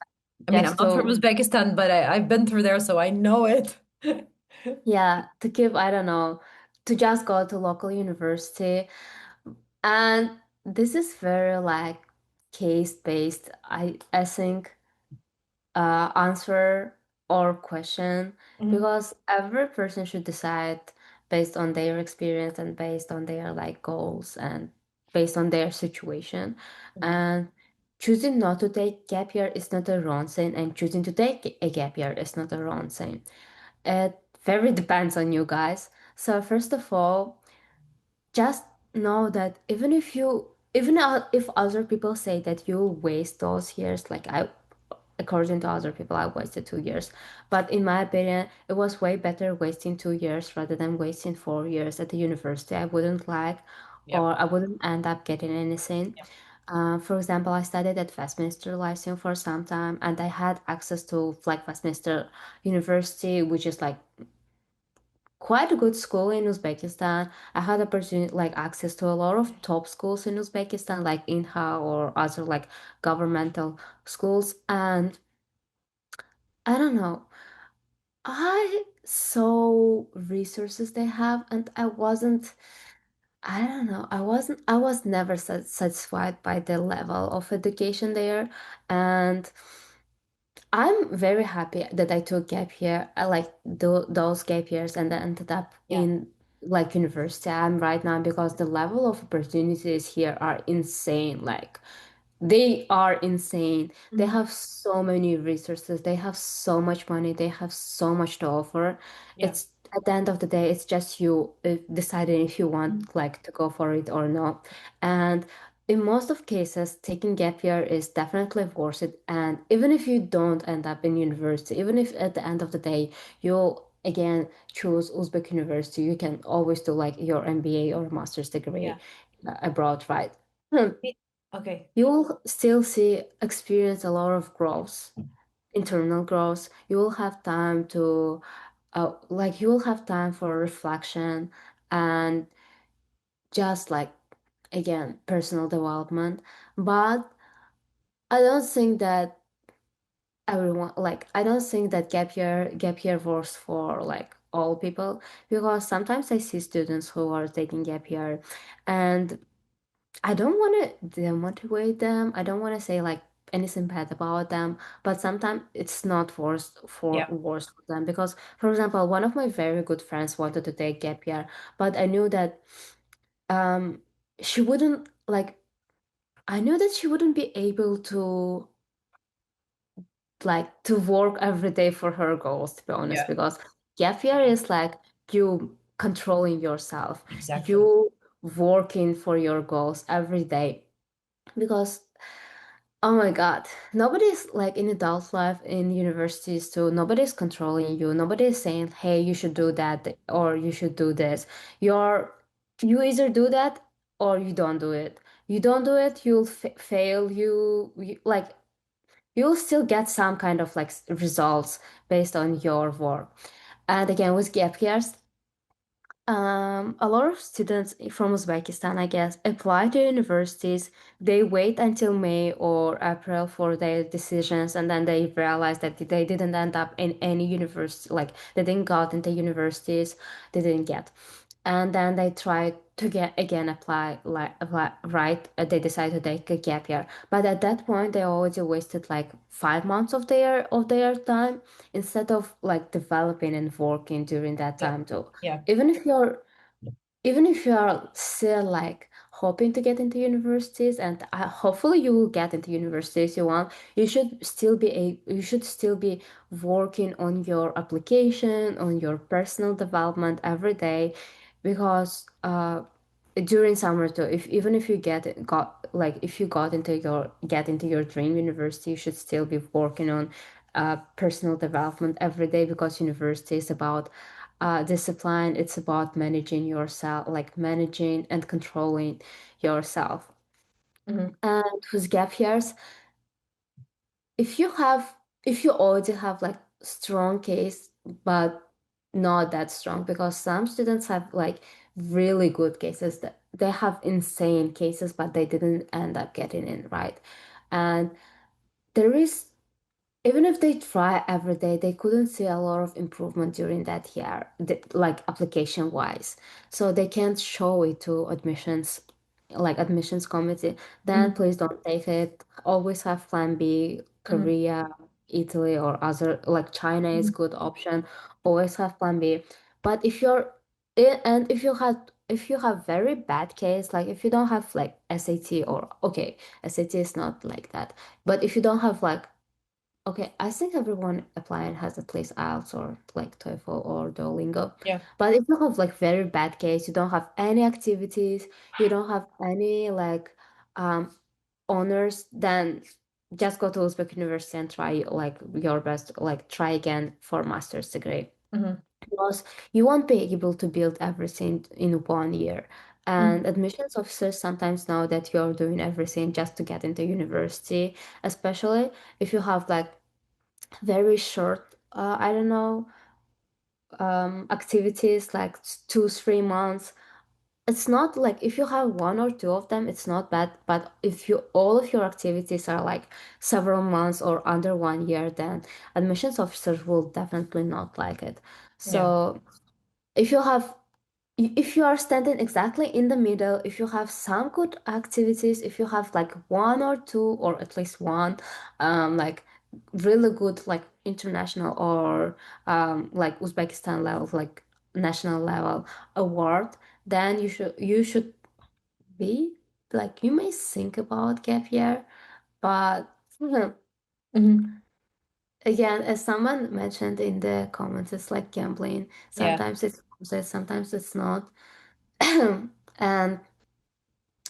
I mean, I'm just not from to, Uzbekistan, but I've been through there, so I know it. yeah, to keep, I don't know, to just go to local university. And this is very like case based, I think. Answer or question Hmm. because every person should decide based on their experience and based on their like goals and based on their situation. Hmm. And choosing not to take gap year is not a wrong thing, and choosing to take a gap year is not a wrong thing. It very depends on you guys. So first of all, just know that even if other people say that you waste those years, like I according to other people, I wasted 2 years. But in my opinion, it was way better wasting 2 years rather than wasting 4 years at the university I wouldn't like, Yep. or I wouldn't end up getting anything. Yep. For example, I studied at Westminster Lyceum for some time, and I had access to like Westminster University, which is like quite a good school in Uzbekistan. I had opportunity like access to a lot of top schools in Uzbekistan, like Inha or other like governmental schools, and I don't know. I saw resources they have, and I don't know, I was never satisfied by the level of education there. And I'm very happy that I took gap year. I like those gap years and then ended up Yeah. in like university I'm right now because the level of opportunities here are insane. Like they are insane. They Hmm. have so many resources. They have so much money. They have so much to offer. Yeah. It's at the end of the day, it's just you deciding if you want like to go for it or not. And in most of cases, taking gap year is definitely worth it. And even if you don't end up in university, even if at the end of the day you'll again choose Uzbek university, you can always do like your MBA or master's degree Yeah. abroad, right? Okay. You will still see experience a lot of growth, internal growth. You will have time to like you will have time for reflection and just like again personal development. But I don't think that everyone like I don't think that gap year works for like all people because sometimes I see students who are taking gap year and I don't want to demotivate them. I don't want to say like anything bad about them, but sometimes it's not Yeah. worse for them because, for example, one of my very good friends wanted to take gap year, but I knew that um she wouldn't like I knew that she wouldn't be able to like to work every day for her goals, to be honest, Yeah. because gap year is like you controlling yourself, Exactly. you working for your goals every day because oh my God. Nobody's like in adult life, in universities too, nobody's controlling you. Nobody's saying, hey, you should do that or you should do this. You're you either do that or you don't do it. You don't do it, you'll fail. Like you'll still get some kind of like results based on your work. And again, with gap years, a lot of students from Uzbekistan, I guess, apply to universities. They wait until May or April for their decisions, and then they realize that they didn't end up in any university, like they didn't got into universities, they didn't get. And then they try. to get again right, they decide to take a gap year, but at that point they already wasted like 5 months of their time instead of like developing and working during that Yeah. time too. Yeah. even if you're Even if you are still like hoping to get into universities, and hopefully you will get into universities you want, you should still be working on your application, on your personal development every day, because during summer too, if even if you got like if you get into your dream university, you should still be working on personal development every day, because university is about discipline. It's about managing yourself, like managing and controlling yourself. Hmm. And with gap years, if you have if you already have like strong case but not that strong, because some students have like really good cases, that they have insane cases but they didn't end up getting in, right? And there is even if they try every day, they couldn't see a lot of improvement during that year, like application wise. So they can't show it to admissions committee. Then Hmm. please don't take it. Always have plan B, Hmm. Korea, Italy, or other, like China is Hmm. good option. Always have plan B. But and if you have very bad case, like if you don't have like SAT, or okay, SAT is not like that. But if you don't have like Okay, I think everyone applying has at least IELTS or like TOEFL or Duolingo. Yeah. But if you have like very bad case, you don't have any activities, you don't have any like um honors, then just go to Uzbek University and try like your best, like try again for master's degree. Hmm. Because you won't be able to build everything in 1 year. Hmm. And admissions officers sometimes know that you're doing everything just to get into university, especially if you have like very short, I don't know, activities like 2, 3 months. It's not like if you have one or two of them, it's not bad. But if you all of your activities are like several months or under 1 year, then admissions officers will definitely not like it. Yeah. So if you have if you are standing exactly in the middle, if you have some good activities, if you have like one or two or at least one, like really good like international or like Uzbekistan level, like national level award, then you should be like, you may think about gap year, but Hmm. again, as someone mentioned in the comments, it's like gambling. Yeah. Sometimes it's worth it, sometimes it's not. And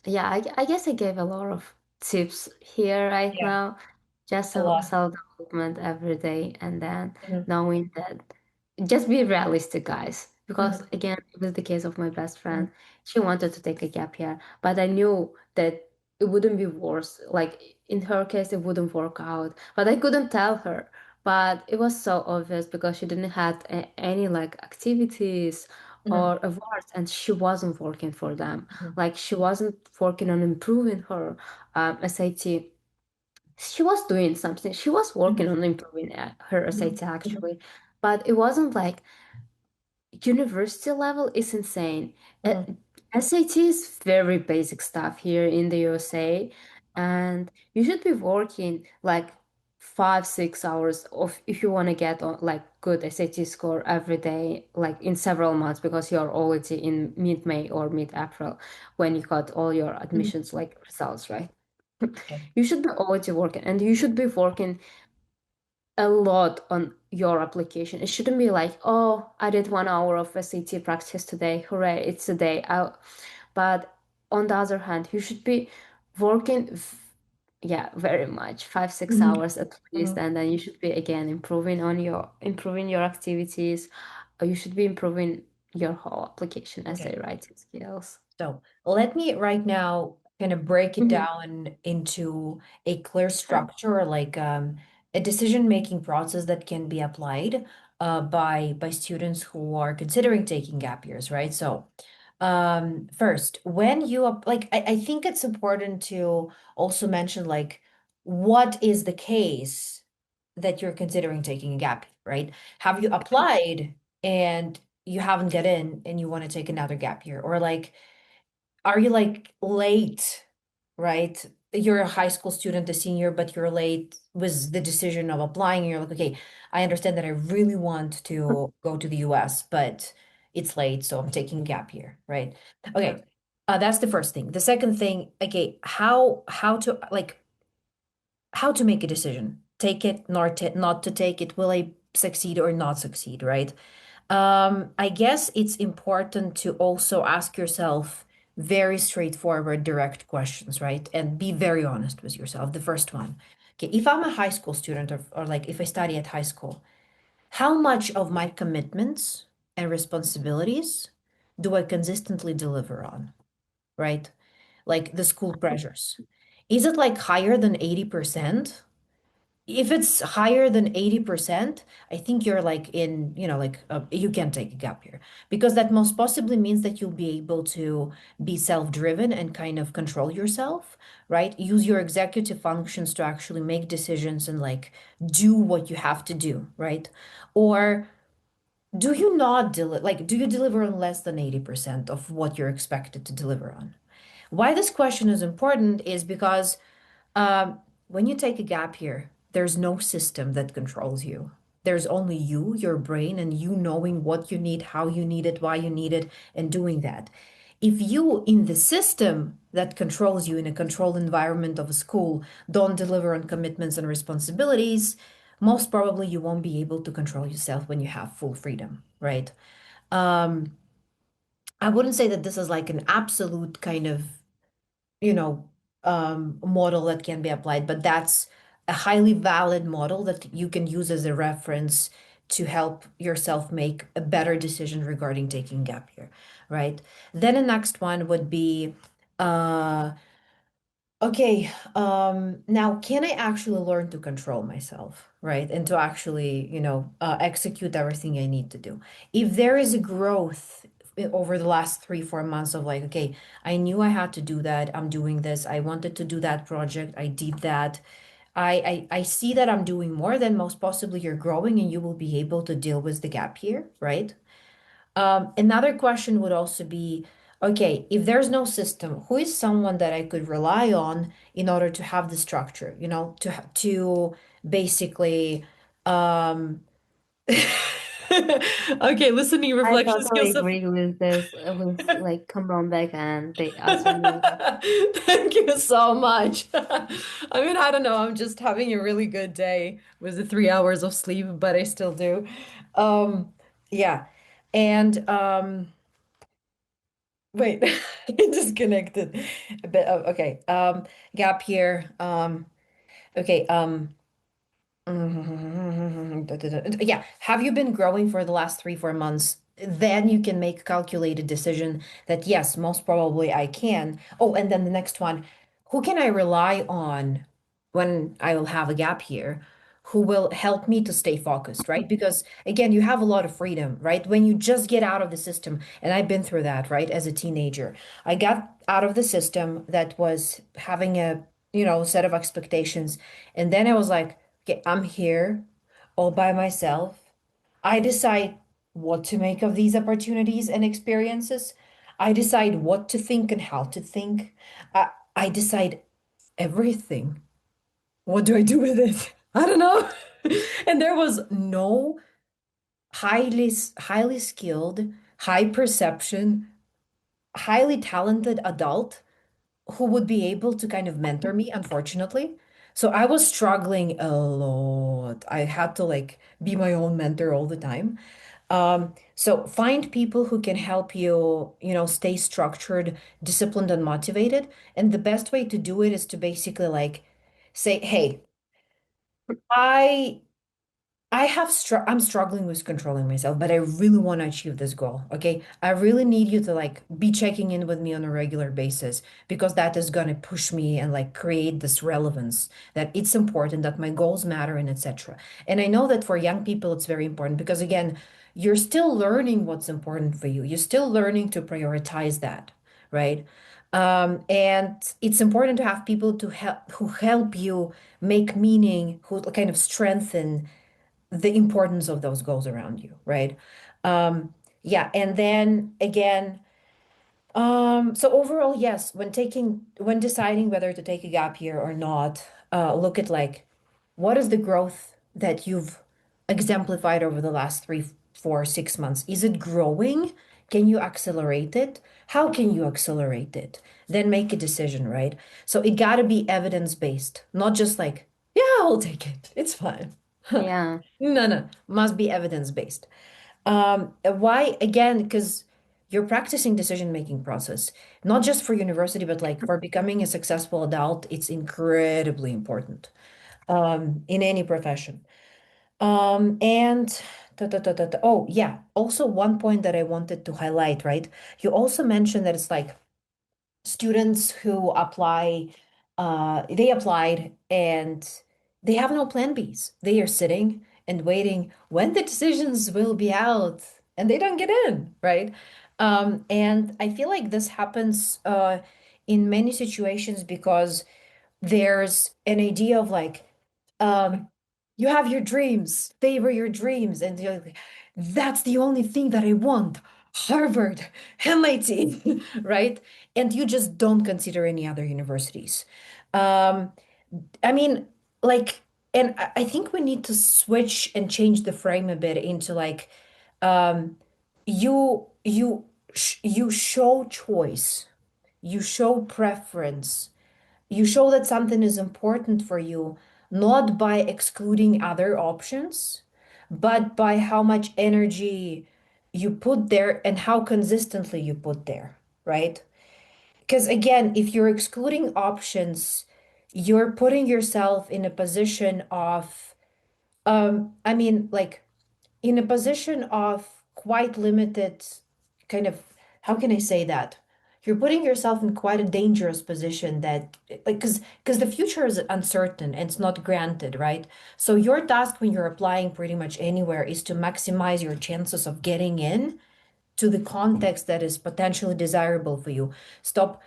yeah, I guess I gave a lot of tips here right Yeah. now. Just A lot. self-development every day, and then Hmm. knowing that just be realistic, guys. Because Hmm. again, it was the case of my best Hmm. friend. She wanted to take a gap year, but I knew that it wouldn't be worse. Like in her case, it wouldn't work out. But I couldn't tell her. But it was so obvious because she didn't have any like activities Hmm. or awards, and she wasn't working for them. Hmm. Like she wasn't working on improving her SAT. She was doing something. She was working Hmm. on improving her Hmm. SAT actually, but it wasn't like university level is insane. Uh, Hmm. SAT is very basic stuff here in the USA, and you should be working like 5, 6 hours of if you want to get on like good SAT score every day, like in several months, because you're already in mid-May or mid-April when you got all your Hmm. admissions like results, right? Okay. You should be already working, and you should be working a lot on your application. It shouldn't be like, oh, I did 1 hour of SAT practice today. Hooray, it's a day out. But on the other hand, you should be working, yeah, very much, 5, 6 hours at least, Hmm. and then you should be again improving your activities. You should be improving your whole application essay Okay. writing skills. So let me right now kind of break it Mhm. down into a clear structure, like a decision-making process that can be applied by students who are considering taking gap years, right? So first, when you like, I think it's important to also mention like what is the case that you're considering taking a gap, right? Have you applied and you haven't get in and you want to take another gap year, or like are you like late, right? You're a high school student, a senior, but you're late with the decision of applying. And you're like, okay, I understand that I really want to go to the US, but it's late, so I'm taking a gap year, right? Yeah. Okay, that's the first thing. The second thing, okay, how to make a decision. Take it, not to take it. Will I succeed or not succeed, right? I guess it's important to also ask yourself very straightforward, direct questions, right? And be very honest with yourself. The first one, okay, if I'm a high school student or like if I study at high school, how much of my commitments and responsibilities do I consistently deliver on, right? Like the school pressures. Is it like higher than 80%? If it's higher than 80%, I think you're like in, like you can take a gap year because that most possibly means that you'll be able to be self-driven and kind of control yourself, right? Use your executive functions to actually make decisions and like do what you have to do, right? Or do you not deliver, like, do you deliver on less than 80% of what you're expected to deliver on? Why this question is important is because um, when you take a gap year, there's no system that controls you. There's only you, your brain, and you knowing what you need, how you need it, why you need it, and doing that. If you, in the system that controls you in a controlled environment of a school, don't deliver on commitments and responsibilities, most probably you won't be able to control yourself when you have full freedom, right? Um, I wouldn't say that this is like an absolute kind of you know, model that can be applied, but that's a highly valid model that you can use as a reference to help yourself make a better decision regarding taking gap year, right? Then the next one would be, uh, okay, now can I actually learn to control myself, right? And to actually, execute everything I need to do. If there is a growth over the last 3, 4 months of like, okay, I knew I had to do that. I'm doing this. I wanted to do that project. I did that. I see that I'm doing more than most possibly you're growing and you will be able to deal with the gap here, right? Another question would also be, okay, if there's no system, who is someone that I could rely on in order to have the structure, to basically, um, okay, listening I reflection totally skills of agree with this, with like come on back and the answer you have. Thank you so much. I mean, I don't know, I'm just having a really good day with the 3 hours of sleep, but I still do. Um, yeah. And wait, I disconnected a bit. Okay. Gap year. Okay. Yeah. Have you been growing for the last 3, 4 months? Then you can make a calculated decision that yes, most probably I can. Oh, and then the next one, who can I rely on when I will have a gap here? Who will help me to stay focused, right? Because again, you have a lot of freedom, right? When you just get out of the system, and I've been through that, right? As a teenager, I got out of the system that was having a, set of expectations. And then I was like, okay, I'm here all by myself. I decide what to make of these opportunities and experiences. I decide what to think and how to think. I decide everything. What do I do with it? I don't know. And there was no highly skilled, high perception, highly talented adult who would be able to kind of mentor me, unfortunately. So I was struggling a lot. I had to like be my own mentor all the time. So find people who can help you, stay structured, disciplined, and motivated. And the best way to do it is to basically like say, hey, I I'm struggling with controlling myself, but I really want to achieve this goal. Okay. I really need you to like be checking in with me on a regular basis because that is going to push me and like create this relevance that it's important that my goals matter and etc. And I know that for young people it's very important because again, you're still learning what's important for you. You're still learning to prioritize that, right? And it's important to have people to help who help you make meaning, who kind of strengthen the importance of those goals around you, right? Yeah, and then again, So overall, yes, when deciding whether to take a gap year or not, look at like what is the growth that you've exemplified over the last 3, 4, 6 months? Is it growing? Can you accelerate it? How can you accelerate it? Then make a decision, right? So it gotta be evidence-based, not just like, yeah, I'll take it. It's fine. Yeah. No, no, must be evidence-based. Why? Again, because you're practicing decision-making process, not just for university, but like for becoming a successful adult, it's incredibly important in any profession. And oh yeah, also one point that I wanted to highlight, right? You also mentioned that it's like students who apply, they applied and they have no plan Bs. They are sitting and waiting when the decisions will be out and they don't get in, right? And I feel like this happens in many situations because there's an idea of like, um, you have your dreams, favor your dreams, and you're like, that's the only thing that I want. Harvard, MIT, right? And you just don't consider any other universities. Um, I mean, like, and I think we need to switch and change the frame a bit into like, um, you show choice, you show preference, you show that something is important for you, not by excluding other options, but by how much energy you put there and how consistently you put there, right? Because again, if you're excluding options, you're putting yourself in a position of, I mean, like in a position of quite limited kind of, how can I say that? You're putting yourself in quite a dangerous position that like because the future is uncertain and it's not granted, right? So your task when you're applying pretty much anywhere is to maximize your chances of getting in to the context that is potentially desirable for you. Stop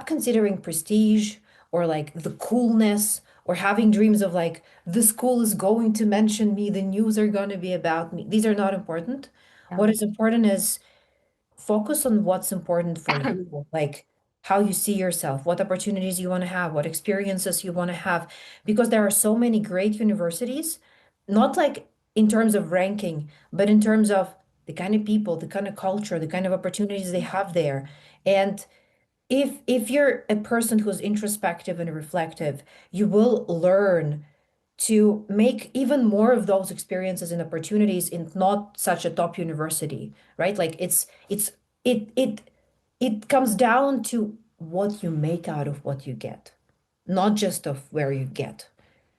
considering prestige or like the coolness or having dreams of like the school is going to mention me, the news are going to be about me. These are not important. Yeah. What is important is focus on what's important for you, like how you see yourself, what opportunities you want to have, what experiences you want to have, because there are so many great universities, not like in terms of ranking, but in terms of the kind of people, the kind of culture, the kind of opportunities they have there. And if you're a person who's introspective and reflective, you will learn to make even more of those experiences and opportunities in not such a top university, right? Like it it comes down to what you make out of what you get, not just of where you get,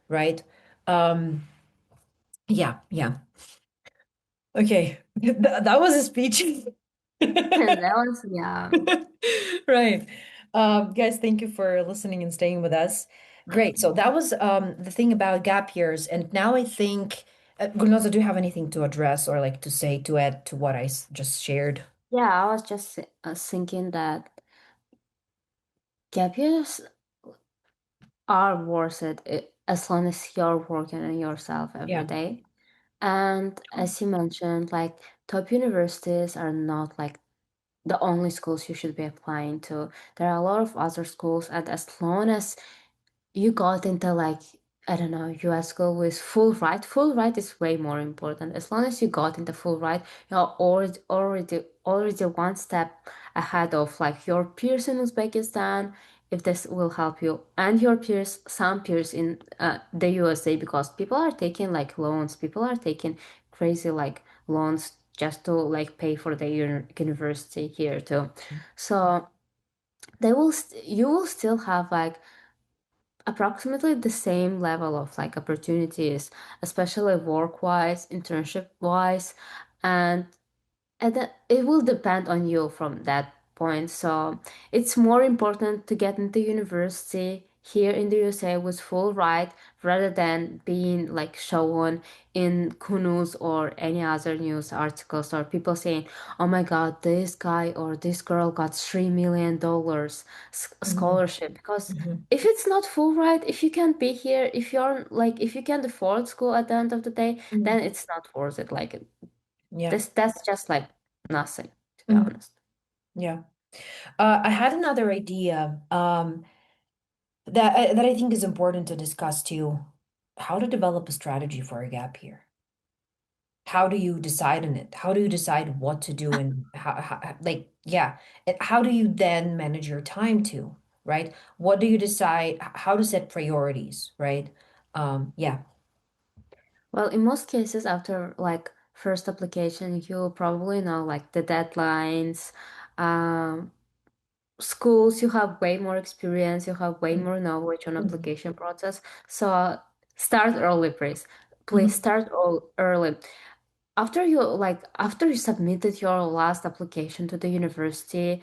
right? Um, yeah, yeah. Okay. That was a speech. That was, yeah. Right. Guys, thank you for listening and staying with us. Great. So that was the thing about gap years. And now I think, Gulnoza, do you have anything to address or like to say to add to what just shared? Yeah, I was just thinking that gap years are worth it as long as you're working on yourself every Yeah. day. And as you mentioned, like top universities are not like the only schools you should be applying to. There are a lot of other schools, and as long as you got into like I don't know US school with full ride is way more important. As long as you got into full ride, you're already one step ahead of like your peers in Uzbekistan, if this will help you, and your peers, some peers in the USA, because people are taking like loans, people are taking crazy like loans just to like pay for the university here too. So you will still have like approximately the same level of like opportunities, especially work wise, internship wise, and it will depend on you from that point. So it's more important to get into university here in the USA with full right rather than being like shown in Kunuz or any other news articles or people saying, oh my God, this guy or this girl got $3 million Mhm, scholarship. Because mhm, if it's not full right, if you can't be here, if you're like, if you can't afford school at the end of the day, then mhm. it's not worth it. Like Yeah. that's just like nothing, to be Mhm. honest. Yeah. I had another idea that I think is important to discuss too. How to develop a strategy for a gap year. How do you decide on it? How do you decide what to do and like, yeah, and how do you then manage your time too, right? What do you decide, how to set priorities, right? Yeah. Well, in most cases, after like first application, you'll probably know like the deadlines, um, schools, you have way more experience, you have way more knowledge on Mm-hmm. application process. So start early, please. Please Mm-hmm. start all early. After you submitted your last application to the university,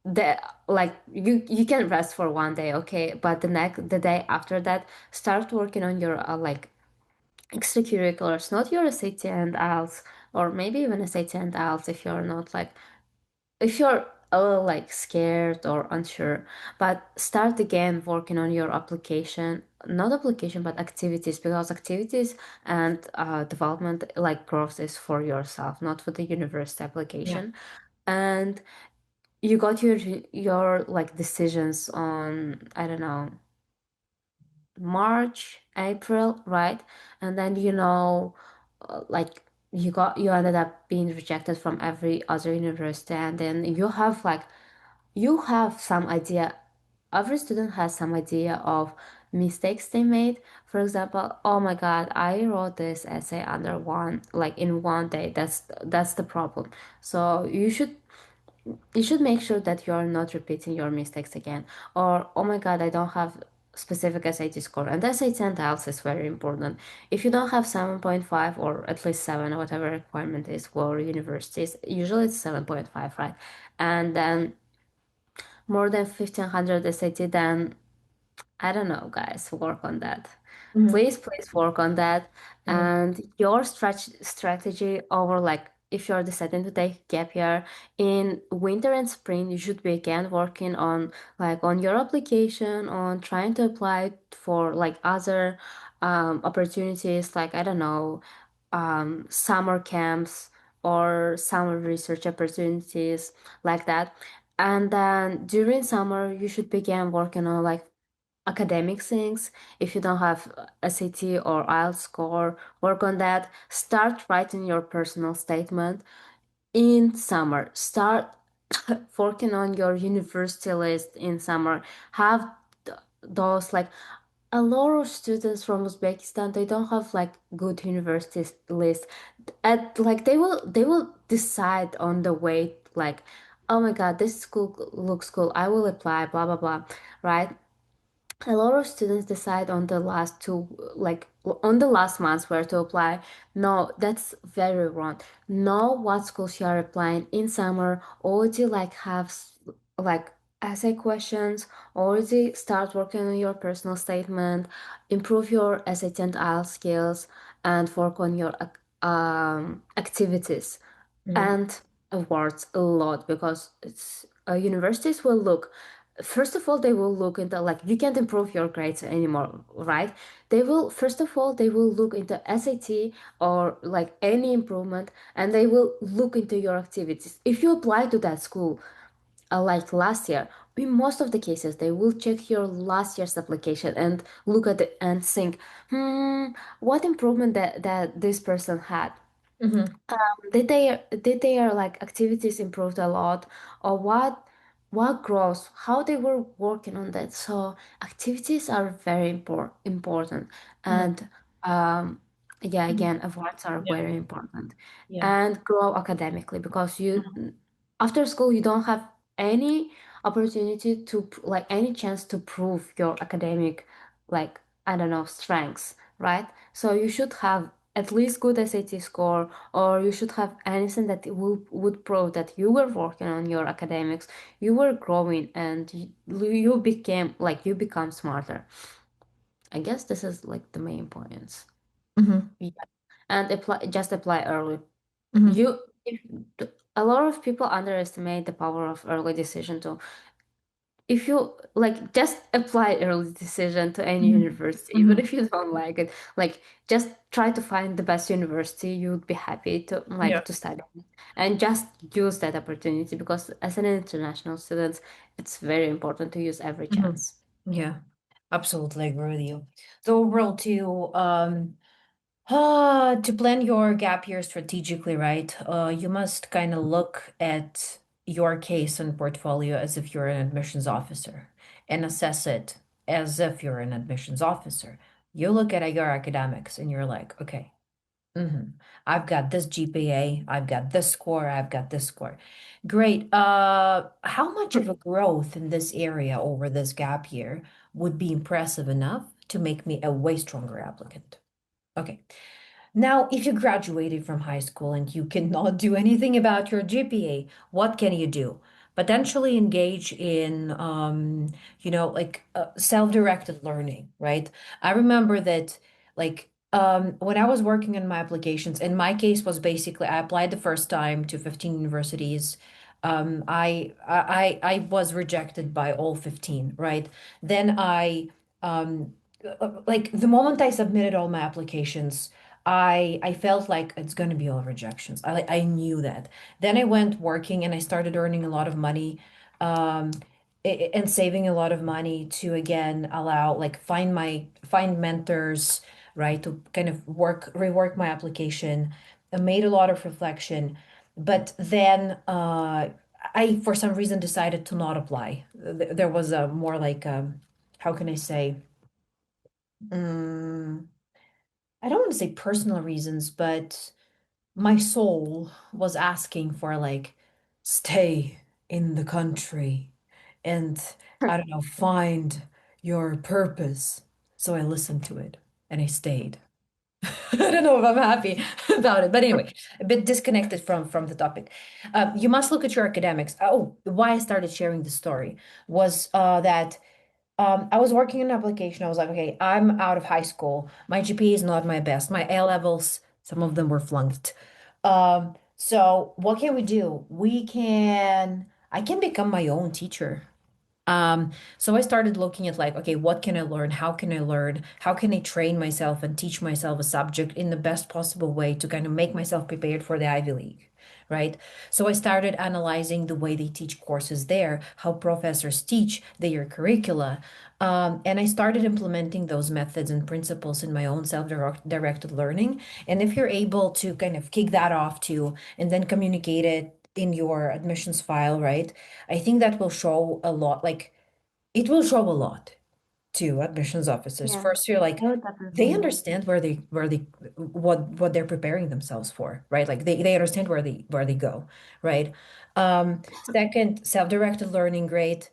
the like you can rest for one day, okay? But the day after that, start working on your like extracurriculars, not your SAT and IELTS, or maybe even SAT and IELTS if you're not like if you're a little like scared or unsure, but start again working on your application, not application, but activities, because activities and development like growth is for yourself, not for the university Yeah. application. And you got your like decisions on, I don't know, March, April, right? And then like you ended up being rejected from every other university, and then you have some idea. Every student has some idea of mistakes they made. For example, oh my God, I wrote this essay under one, like in one day. That's the problem. So you should make sure that you are not repeating your mistakes again. Or, oh my God, I don't have specific SAT score. And SAT and IELTS is very important. If you don't have 7.5 or at least 7, or whatever requirement is for universities, usually it's 7.5, right? And then more than 1500 SAT, then I don't know, guys, work on that. Mm-hmm. Please work on that. Mm-hmm. And your strategy over like if you're deciding to take gap year in winter and spring, you should be again working on like on your application, on trying to apply for like other opportunities, like I don't know, summer camps or summer research opportunities like that. And then during summer, you should begin working on like academic things. If you don't have SAT or IELTS score, work on that. Start writing your personal statement in summer. Start working on your university list in summer. Have those like a lot of students from Uzbekistan, they don't have like good university list. At like they will decide on the way like, oh my God, this school looks cool. I will apply, blah blah blah, right? A lot of students decide on the last two, like on the last months where to apply. No, that's very wrong. Know what schools you are applying in summer. Already like have like essay questions. Already start working on your personal statement. Improve your SAT and IELTS skills and work on your activities Mm-hmm. and awards a lot because it's universities will look. First of all, they will look into like you can't improve your grades anymore, right? They will first of all they will look into SAT or like any improvement, and they will look into your activities. If you apply to that school like last year, in most of the cases they will check your last year's application and look at it and think, what improvement that this person had. Mm-hmm. Did their like activities improved a lot, or what growth, how they were working on that? So activities are very important, Mm-hmm. and yeah, again, awards are Yeah. very important, Yeah. and grow academically because after school you don't have any opportunity to like any chance to prove your academic like I don't know strengths, right? So you should have at least good SAT score, or you should have anything that would prove that you were working on your academics, you were growing, and you became like you become smarter. I guess this is like the main points. Mm-hmm. Yeah. And apply early. Mm-hmm. You if, a lot of people underestimate the power of early decision too. if you like just apply early decision to any Mhm. university, even Mhm. if you don't like it, like just try to find the best university you would be happy to Yeah. like to study and just use that opportunity because as an international student, it's very important to use every Mhm. chance. Yeah. Absolutely agree with you. So overall, to plan your gap year strategically, right? You must kind of look at your case and portfolio as if you're an admissions officer and assess it as if you're an admissions officer. You look at your academics and you're like, okay, I've got this GPA, I've got this score, I've got this score. Great. How much of a growth in this area over this gap year would be impressive enough to make me a way stronger applicant? Okay. Now, if you graduated from high school and you cannot do anything about your GPA, what can you do? Potentially engage in, like self-directed learning, right? I remember that, when I was working on my applications, in my case was basically I applied the first time to 15 universities. I was rejected by all 15, right? Then like the moment I submitted all my applications, I felt like it's going to be all rejections. I knew that. Then I went working and I started earning a lot of money, um, and saving a lot of money to again allow like find mentors, right, to kind of rework my application. I made a lot of reflection, but then I for some reason decided to not apply. There was a more like how can I say? Mm, I don't want to say personal reasons, but my soul was asking for like stay in the country and I don't know, find your purpose. So I listened to it and I stayed. I don't know if I'm happy about it, but anyway, a bit disconnected from the topic. You must look at your academics. Oh, why I started sharing the story was that I was working on an application. I was like, okay, I'm out of high school. My GPA is not my best. My A levels, some of them were flunked. So what can we do? I can become my own teacher. So I started looking at like, okay, what can I learn? How can I learn? How can I train myself and teach myself a subject in the best possible way to kind of make myself prepared for the Ivy League, right? So I started analyzing the way they teach courses there, how professors teach their curricula. And I started implementing those methods and principles in my own self-directed learning. And if you're able to kind of kick that off too, and then communicate it in your admissions file, right? I think that will show a lot, like it will show a lot to admissions officers. Yeah, First, you're like, I would they definitely. understand what they're preparing themselves for, right? Like they understand where they go, right? Second, self-directed learning, great.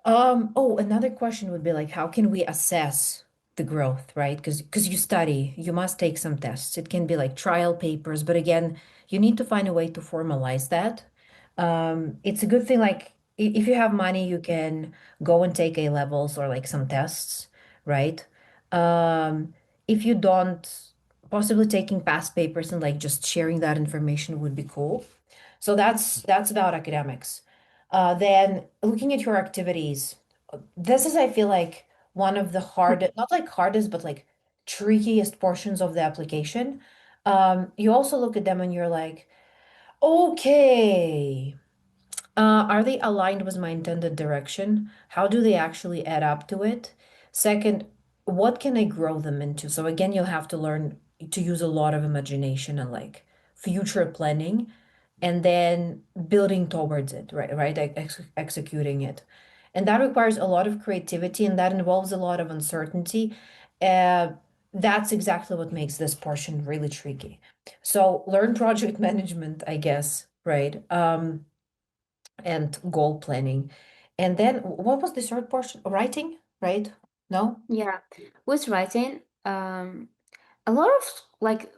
Oh, another question would be like, how can we assess the growth, right? Because you study, you must take some tests. It can be like trial papers, but again, you need to find a way to formalize that. It's a good thing, like if you have money, you can go and take A levels or like some tests, right? If you don't, possibly taking past papers and like just sharing that information would be cool. So that's about academics. Then looking at your activities, this is, I feel like, one of the not like hardest, but like trickiest portions of the application. You also look at them and you're like, okay. Are they aligned with my intended direction? How do they actually add up to it? Second, what can I grow them into? So again, you'll have to learn to use a lot of imagination and like future planning and then building towards it, right? Right, executing it. And that requires a lot of creativity and that involves a lot of uncertainty. Uh, that's exactly what makes this portion really tricky. So learn project management, I guess, right? And goal planning. And then what was the third portion? Writing, right? No? Yeah, with writing, a lot of like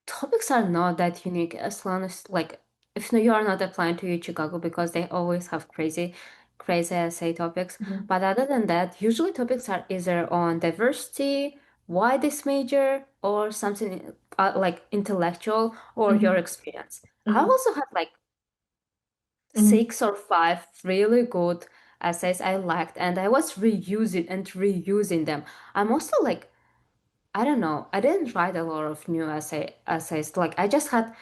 topics are not that unique as long as like if no, you are not applying to Chicago because they always have crazy essay topics. Mhm. But other than that, usually topics are either on diversity, why this major, or something like intellectual or your Mhm. experience. I Mhm. also have like Mhm. 6 or 5 really good essays I liked, and I was reusing and reusing them. I'm also like, I don't know. I didn't write a lot of new essays. Like I just had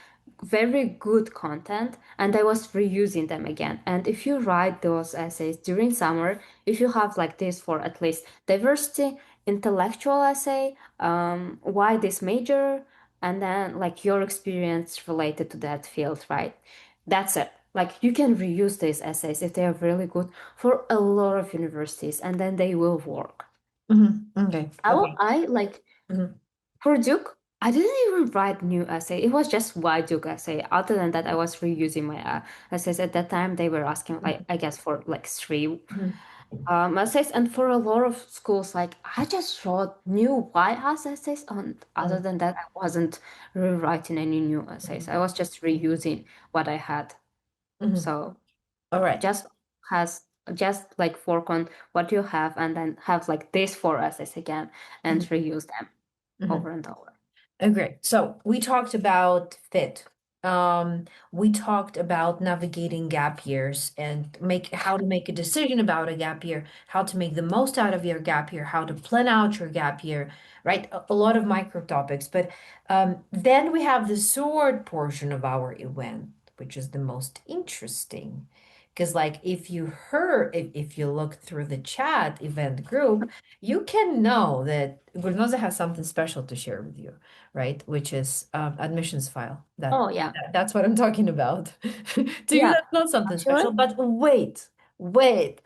very good content and I was reusing them again. And if you write those essays during summer, if you have like this for at least diversity, intellectual essay, why this major, and then like your experience related to that field, right? That's it. Like you can reuse these essays if they are really good for a lot of universities and then they will work. Okay. I, Okay. I like Hmm. for Duke, I didn't even write new essay. It was just why Duke essay. Other than that, I was reusing my essays. At that time, they were asking, like, I guess for like three essays. And for a lot of schools, like, I just wrote new why us essays. And other Hmm. than that, I wasn't rewriting any new essays. I was just reusing what I had. Hmm. So All right. just has just like work on what you have and then have like these four essays again and reuse them Hmm. over and over. Okay, so we talked about fit. We talked about navigating gap years and make how to make a decision about a gap year, how to make the most out of your gap year, how to plan out your gap year, right? A lot of micro topics. But then we have the sword portion of our event, which is the most interesting. Because like if you look through the chat event group, you can know that Gulnoza has something special to share with you, right? Which is admissions file. Oh yeah. That's what I'm talking about. To you, Yeah, that's not something special. actually. But wait.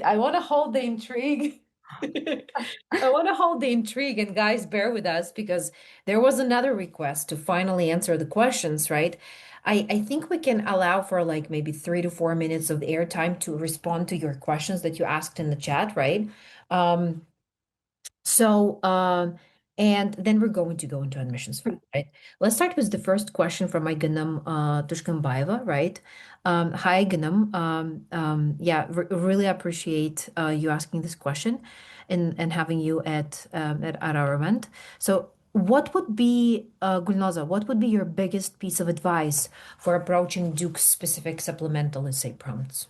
I want to hold the intrigue. I want to hold the intrigue, and guys, bear with us because there was another request to finally answer the questions, right? I think we can allow for like maybe 3 to 4 minutes of airtime to respond to your questions that you asked in the chat, right? Um, so, and then we're going to go into admissions file, right? Let's start with the first question from my Ganam Tushkanbaeva, right? Hi, Ganam. Yeah, really appreciate you asking this question and having you at our event. So, what would be, Gulnaza, what would be your biggest piece of advice for approaching Duke's specific supplemental essay prompts?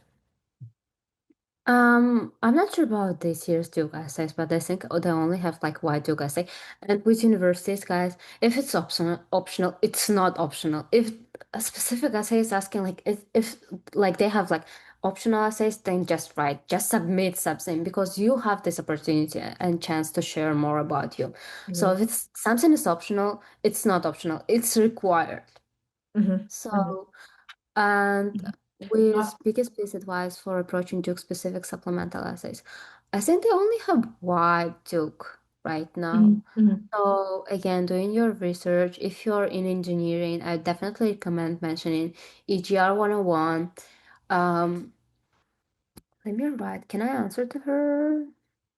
I'm not sure about this year's Duke essays, but I think they only have like white Duke essay. And with universities, guys, if it's optional, it's not optional. If a specific essay is asking like if like they have like optional essays, then just write, just submit something because you have this opportunity and chance to share more about you. So Hmm. if it's something is optional, it's not optional, it's required. Hmm. Hmm. So and with biggest piece advice for approaching Duke specific supplemental essays, I think they only have wide Duke right now. Hmm. Hmm. So again, doing your research, if you're in engineering, I definitely recommend mentioning EGR 101. Um, Let me write. Can I answer to her?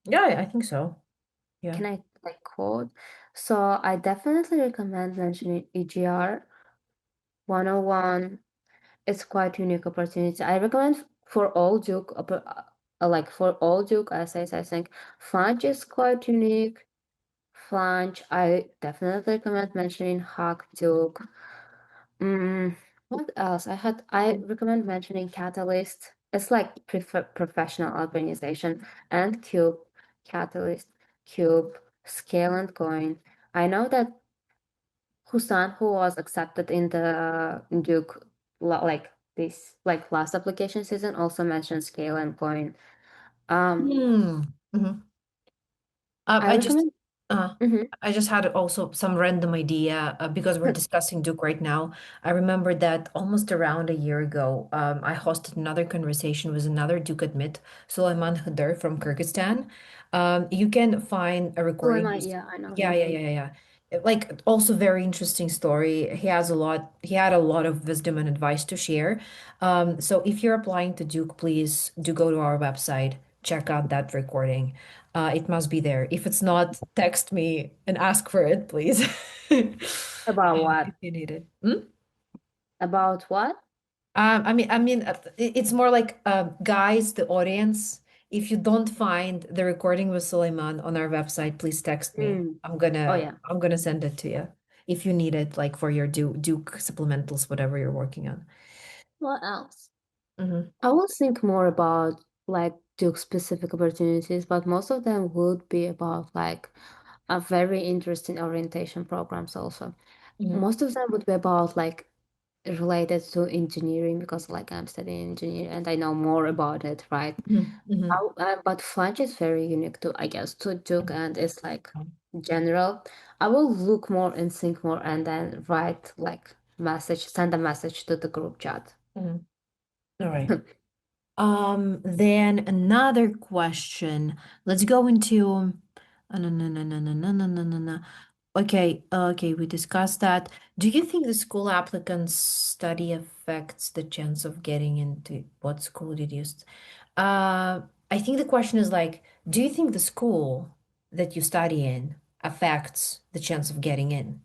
Yeah, I think so. Yeah. Can I like quote? So I definitely recommend mentioning EGR 101. It's quite unique opportunity. I recommend for all Duke, like for all Duke essays, I think Flange is quite unique. Flange, I definitely recommend mentioning Hack Duke. What else? I recommend mentioning Catalyst. It's like professional organization and Cube, Catalyst, Cube, Scale and Coin. I know that Husan, who was accepted in the Duke, like this, like last application season, also mentioned Scale and Coin. Um, Hmm. Mhm. I I just, recommend. uh, Mhm. I just had also some random idea because we're discussing Duke right now. I remember that almost around a year ago, I hosted another conversation with another Duke admit, Sulaiman Khadr from Kyrgyzstan. You can find a Who am recording. I? Yeah, I know Yeah, him. yeah, yeah, yeah, yeah. Like also very interesting story. He had a lot of wisdom and advice to share. So if you're applying to Duke, please do go to our website, check out that recording. It must be there. If it's not, text me and ask for it, please. About what? If you need it. Hmm? About what? It's more like guys, the audience. If you don't find the recording with Suleiman on our website, please text me. Mm. Oh yeah. I'm gonna send it to you if you need it, like for your Duke supplementals, whatever you're working on. What else? Hmm. I will think more about. like Duke specific opportunities, but most of them would be about like a very interesting orientation programs also. Mhm, Most of them would be about like related to engineering because like I'm studying engineering and I know more about it, right? mhm, mhm, But French is very unique to, I guess, to Duke mhm, and it's like general. I will look more and think more and then write like message, send a message to the group chat. mhm. All right. Then another question. Let's go into no, no, no, no, no, no, no, no, no, no. Okay, okay, we discussed that. Do you think the school applicant's study affects the chance of getting into what school did you I think the question is like, do you think the school that you study in affects the chance of getting in?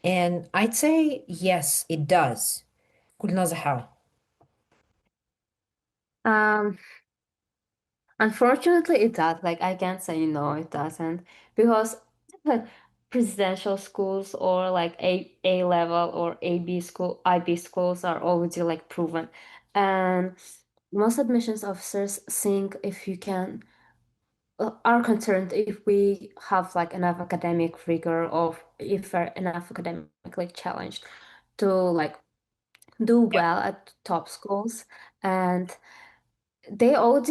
And I'd say yes, it does. Gulnoza, how? Um, Unfortunately, it does. Like, I can't say no, it doesn't. Because like presidential schools or like A level or AB school, IB schools are already like proven. And most admissions officers think if you can, are concerned if we have like enough academic rigor or if we're enough academically challenged to like do Yep. well at top schools. And they all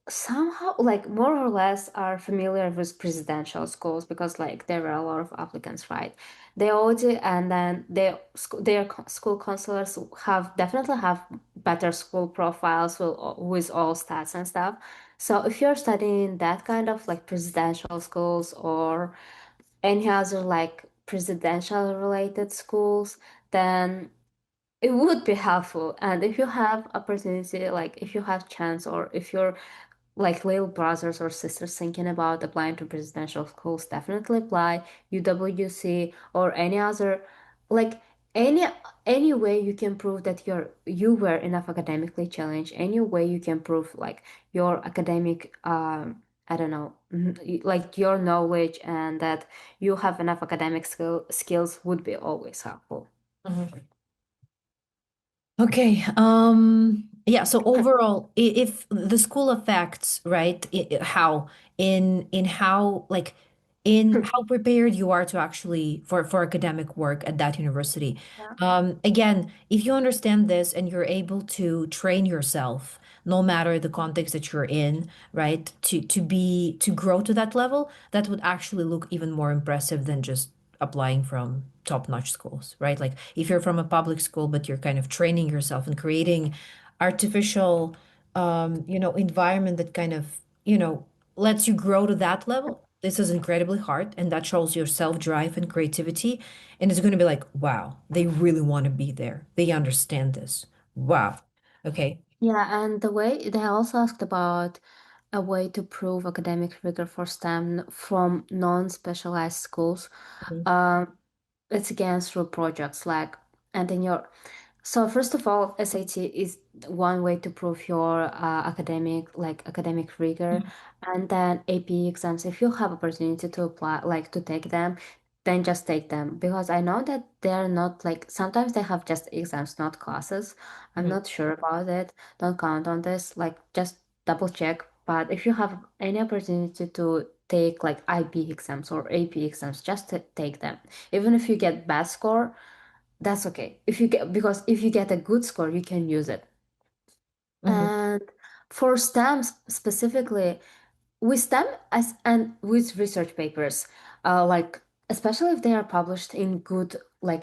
somehow like more or less are familiar with presidential schools because like there were a lot of applicants, right? They all and then school counselors have definitely have better school profiles with all stats and stuff. So if you're studying that kind of like presidential schools or any other like presidential related schools, then it would be helpful. And if you have opportunity, like if you have chance or if you're like little brothers or sisters thinking about applying to presidential schools, definitely apply UWC or any other like any any way you can prove that you were enough academically challenged, any way you can prove like your academic I don't know, like your knowledge and that you have enough academic skills would be always helpful. Mhm. Okay. Yeah, so overall, if the school affects, right, how in how like in how prepared you are to actually for academic work at that university. Yeah. Again, if you understand this and you're able to train yourself, no matter the context that you're in, right, to grow to that level, that would actually look even more impressive than just applying from top-notch schools, right? Like if you're from a public school, but you're kind of training yourself and creating artificial, environment that kind of, lets you grow to that level. This is incredibly hard, and that shows your self-drive and creativity. And it's going to be like, wow, they really want to be there. They understand this. Wow. Okay. Yeah, and the way they also asked about a way to prove academic rigor for STEM from non-specialized schools. Mhm, Um, it's again through projects like, and in your so first of all, SAT is one way to prove your academic rigor, mhm, and then AP exams. If you have opportunity to apply, like to take them, then just take them because I know that they're not like sometimes they have just exams, not classes. I'm mhm, not sure about it. Don't count on this. Like just double check. But if you have any opportunity to take like IB exams or AP exams, just take them. Even if you get bad score that's okay. If you get because if you get a good score, you can use it. mhm, And for stamps specifically, with them as and with research papers, like especially if they are published in good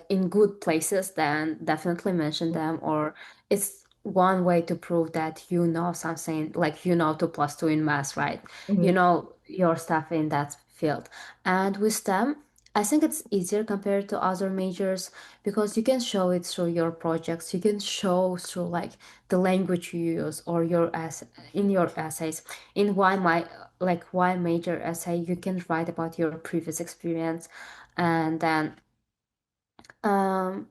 in good places, then definitely mention them. Or it's one way to prove that you know something, like you know 2 plus 2 in math, right? You mhm, know your stuff in that field. And with them, I think it's easier compared to other majors because you can show it through your projects. You can show through like the language you use or in your essays in why major essay you can write about your previous experience and then um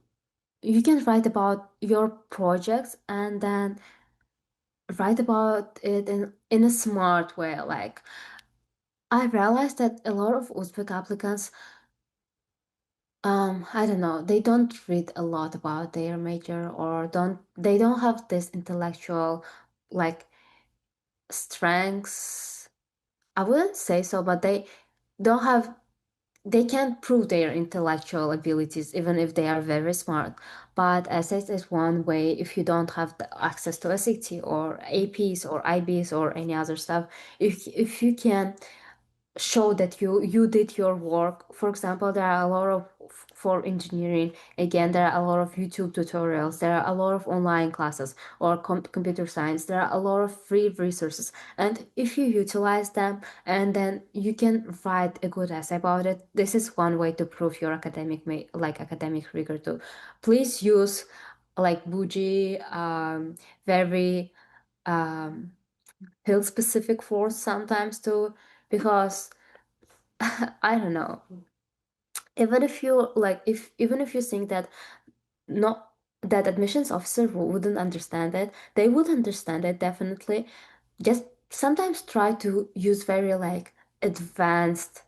you can write about your projects and then write about it in a smart way. Like I realized that a lot of Uzbek applicants I don't know, they don't read a lot about their major or don't they don't have this intellectual like strengths. I wouldn't say so, but don't have they can't prove their intellectual abilities even if they are very smart. But essays is one way if you don't have the access to SAT or APs or IBs or any other stuff. If you can show that you did your work. For example, there are a lot of for engineering. Again, there are a lot of YouTube tutorials. There are a lot of online classes or computer science. There are a lot of free resources, and if you utilize them, and then you can write a good essay about it. This is one way to prove your academic rigor too. Please use like bougie, very um, field specific words sometimes too, because I don't know. Even if you like, if even if you think that not that admissions officer wouldn't understand it, they would understand it definitely. Just sometimes try to use very like advanced,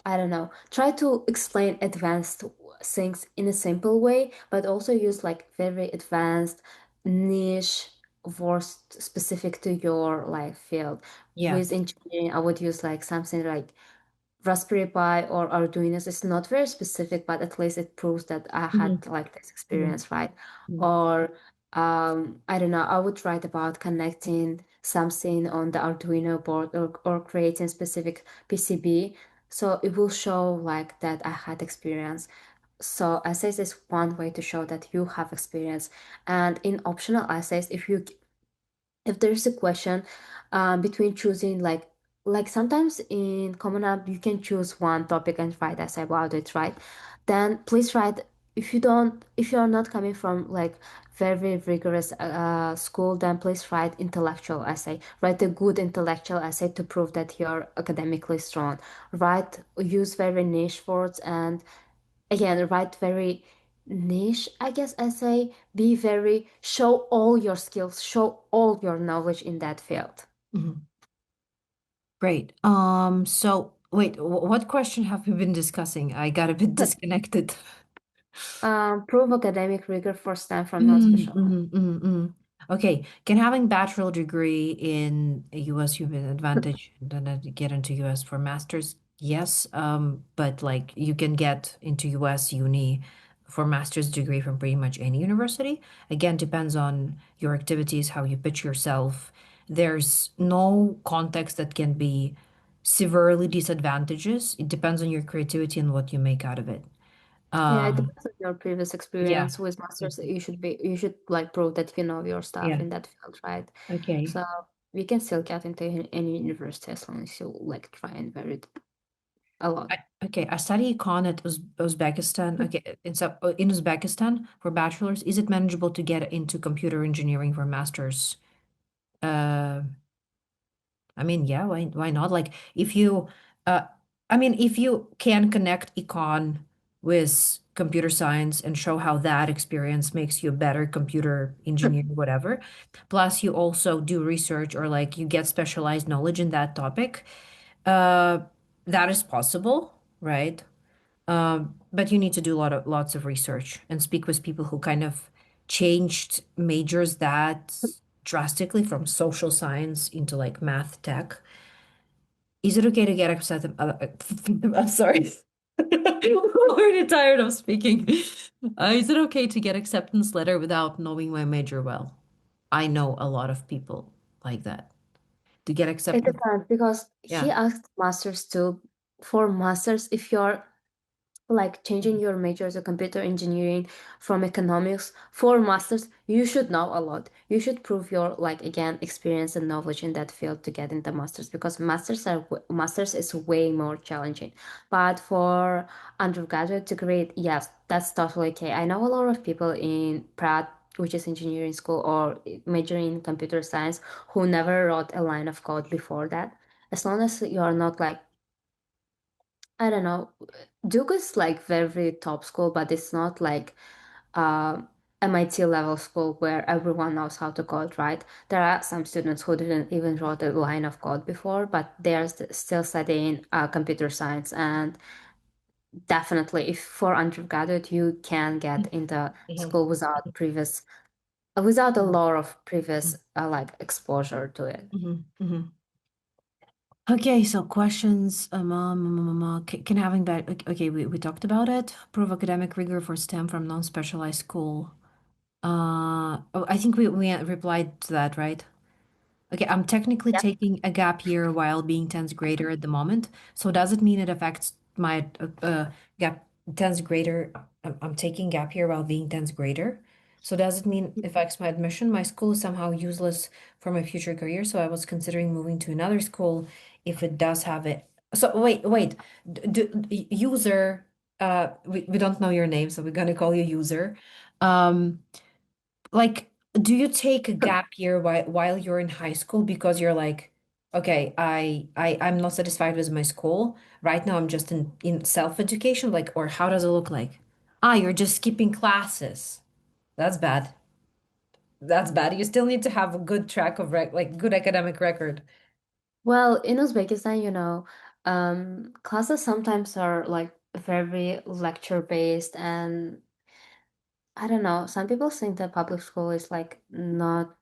I don't know, try to explain advanced things in a simple way, but also use like very advanced niche words specific to your like field. Yeah. With engineering, I would use like something like Raspberry Pi or Arduino is not very specific, but at least it proves that I had Hmm. like this Hmm. experience, right? Or I don't know, I would write about connecting something on the Arduino board or creating specific PCB. So it will show like that I had experience. So essays is one way to show that you have experience. And in optional essays, if there's a question between choosing like sometimes in Common App you can choose one topic and write essay about it, right? Then please write, if you're not coming from like very rigorous school, then please write intellectual essay. Write a good intellectual essay to prove that you're academically strong. Use very niche words, and again, write very niche, I guess, essay. Be very, show all your skills, show all your knowledge in that field. Hmm. Great. So wait, what question have we been discussing? I got a bit disconnected. Prove academic rigor for STEM from Mm, non-special. mm, mm, mm. Okay. Can having bachelor degree in a US be an advantage and then get into US for masters? Yes. But like you can get into US uni for master's degree from pretty much any university. Again, depends on your activities, how you pitch yourself. There's no context that can be severely disadvantageous. It depends on your creativity and what you make out of it. Yeah, it Um, depends on your previous yeah. experience with masters. You should like prove that you know your stuff Yeah. in that field, right? Okay. So we can still get into any university as long as you like try and vary it a lot. Okay, I study econ at Uzbekistan. Okay, in Uzbekistan for bachelor's. Is it manageable to get into computer engineering for master's? Uh, I mean, yeah, why not? Like if you uh I mean if you can connect econ with computer science and show how that experience makes you a better computer engineer, whatever, plus you also do research or like you get specialized knowledge in that topic, uh that is possible, right? But you need to do lots of research and speak with people who kind of changed majors that drastically from social science into like math tech. Is it okay to get upset? I'm sorry. I'm already tired of speaking. Is it okay to get acceptance letter without knowing my major well? I know a lot of people like that. To get It acceptance, depends because he yeah. asked masters too. For masters, if you're like changing your major to computer engineering from economics for masters, you should know a lot. You should prove your like again experience and knowledge in that field to get into masters, because masters is way more challenging. But for undergraduate degree, yes, that's totally okay. I know a lot of people in Pratt, which is engineering school, or majoring in computer science, who never wrote a line of code before that. As long as you are not like, I don't know. Duke is like very top school, but it's not like uh, MIT level school where everyone knows how to code, right? There are some students who didn't even wrote a line of code before, but they are still studying computer science. And definitely, if for undergraduate, you can get into Mhm. school without previous. without a Mhm, lot of previous like exposure to it. mhm, mhm. Okay, so questions. Can having that? Okay, we talked about it. Prove academic rigor for STEM from non-specialized school. Oh, I think we replied to that, right? Okay, I'm technically Yep. taking a gap year while being 10th grader at the moment. So does it mean it affects my gap 10th grader? I'm taking gap year while being 10th grader. So does it mean it affects my admission? My school is somehow useless for my future career. So I was considering moving to another school if it does have it. So wait. User, we don't know your name, so we're gonna call you user. Um, like, do you take a gap year while you're in high school because you're like, okay, I'm not satisfied with my school. Right now I'm just in self-education, like, or how does it look like? Ah, you're just skipping classes. That's bad. That's bad. You still need to have a good track of like good academic record. Well, in Uzbekistan, classes sometimes are like very lecture based, and I don't know, some people think that public school is like not,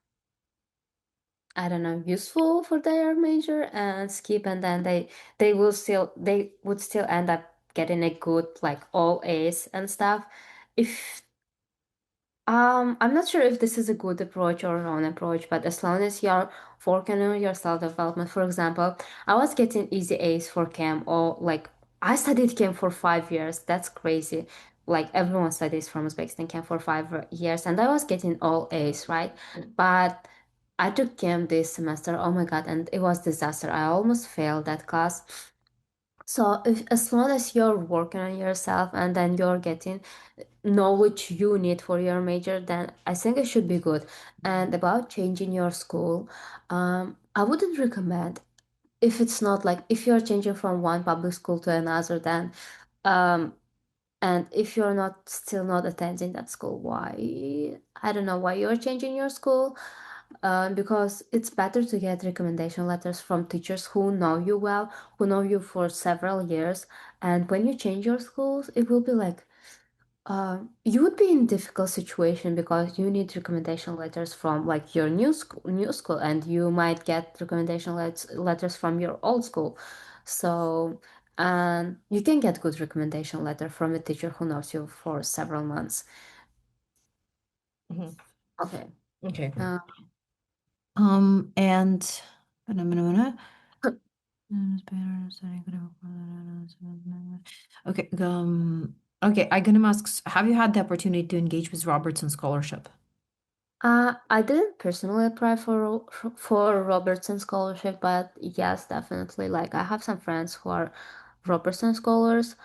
I don't know, useful for their major and skip, and then they would still end up getting a good like all A's and stuff. If I'm not sure if this is a good approach or wrong approach, but as long as you're working on your self-development, for example, I was getting easy A's for chem, or like I studied chem for 5 years. That's crazy. Like everyone studies from Uzbekistan chem for 5 years, and I was getting all A's, right? But I took chem this semester. Oh my God, and it was disaster. I almost failed that class. So if as long as you're working on yourself and then you're getting knowledge you need for your major, then I think it should be good. And about changing your school, I wouldn't recommend if it's not like if you're changing from one public school to another, then um, and if you're not still not attending that school, why? I don't know why you're changing your school. Because it's better to get recommendation letters from teachers who know you well, who know you for several years. And when you change your schools, it will be like you would be in difficult situation because you need recommendation letters from like your new school, and you might get letters from your old school. So, and you can get good recommendation letter from a teacher who knows you for several months. Mhm. Okay. Okay. Uh, And okay, okay, I'm gonna ask, have you had the opportunity to engage with Robertson Scholarship? I didn't personally apply for Robertson scholarship, but yes, definitely. Like I have some friends who are Robertson scholars,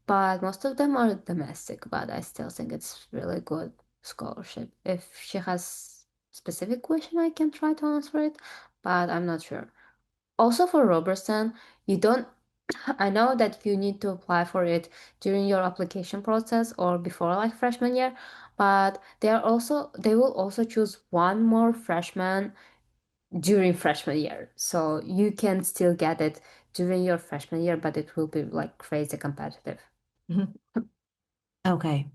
but most of them are domestic. But I still think it's really good scholarship. If she has specific question, I can try to answer it, but I'm not sure. Also for Robertson, you don't, I know that you need to apply for it during your application process or before like freshman year, but they will also choose one more freshman during freshman year. So you can still get it during your freshman year, but it will be like crazy competitive. Mhm. Okay.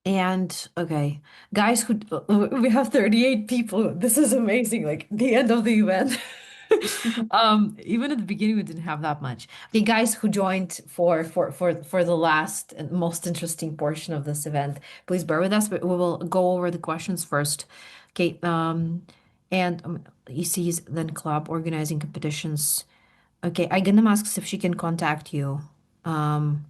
And okay, guys who we have 38 people. This is amazing. Like the end of the event. Even at the beginning we didn't have that much. Okay, guys who joined for the last and most interesting portion of this event, please bear with us, but we will go over the questions first. Okay, and ECs, then club organizing competitions. Okay, I'm gonna ask if she can contact you. Um,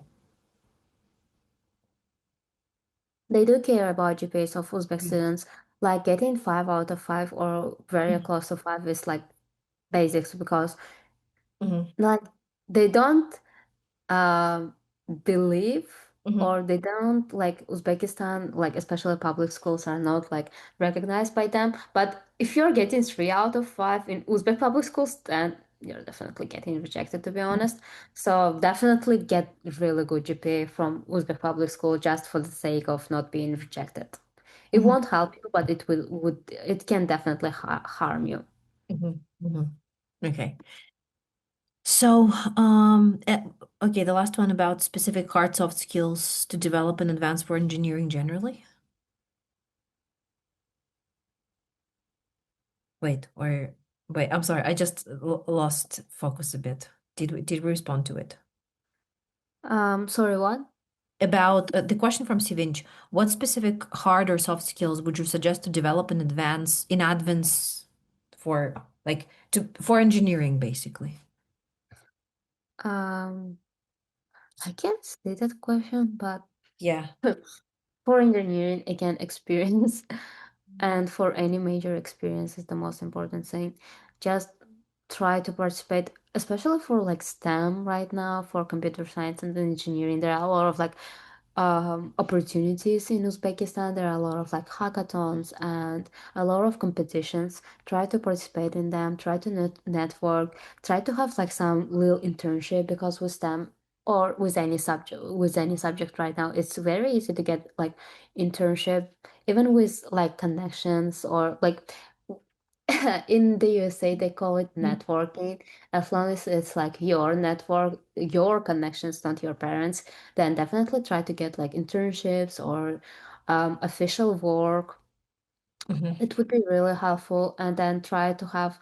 They do care about GPAs of Uzbek students. Like getting 5 out of 5 or very close to 5 is like basics because mhm, like they don't um believe, mhm, or they don't like Uzbekistan, like especially public schools are not like recognized by them. But if you're getting 3 out of 5 in Uzbek public schools, then you're definitely getting rejected, to be mhm, honest. So definitely get really good GPA from Uzbek public school just for the sake of not being rejected. It mhm, won't help you, but it can definitely harm you. mhm, mhm. Okay. So, okay, the last one about specific hard soft skills to develop and advance for engineering generally. Wait, or wait, I'm sorry, I just lost focus a bit. Did we respond to it? Sorry, what? About the question from Sivinch, what specific hard or soft skills would you suggest to develop in advance for like to for engineering basically? Um, I can't say that question, but Yeah. for engineering, again, experience and for any major experience is the most important thing. Just try to participate, especially for like STEM right now, for computer science and engineering. There are a lot of like opportunities in Uzbekistan. There are a lot of like hackathons and a lot of competitions. Try to participate in them, try to network, try to have like some little internship because with STEM or with any subject right now, it's very easy to get like internship, even with like connections or like in the USA they call it Mhm. networking. As long as it's like your network, your connections, not your parents, then definitely try to get like internships or official work. Mhm. It would be really helpful, and then try to have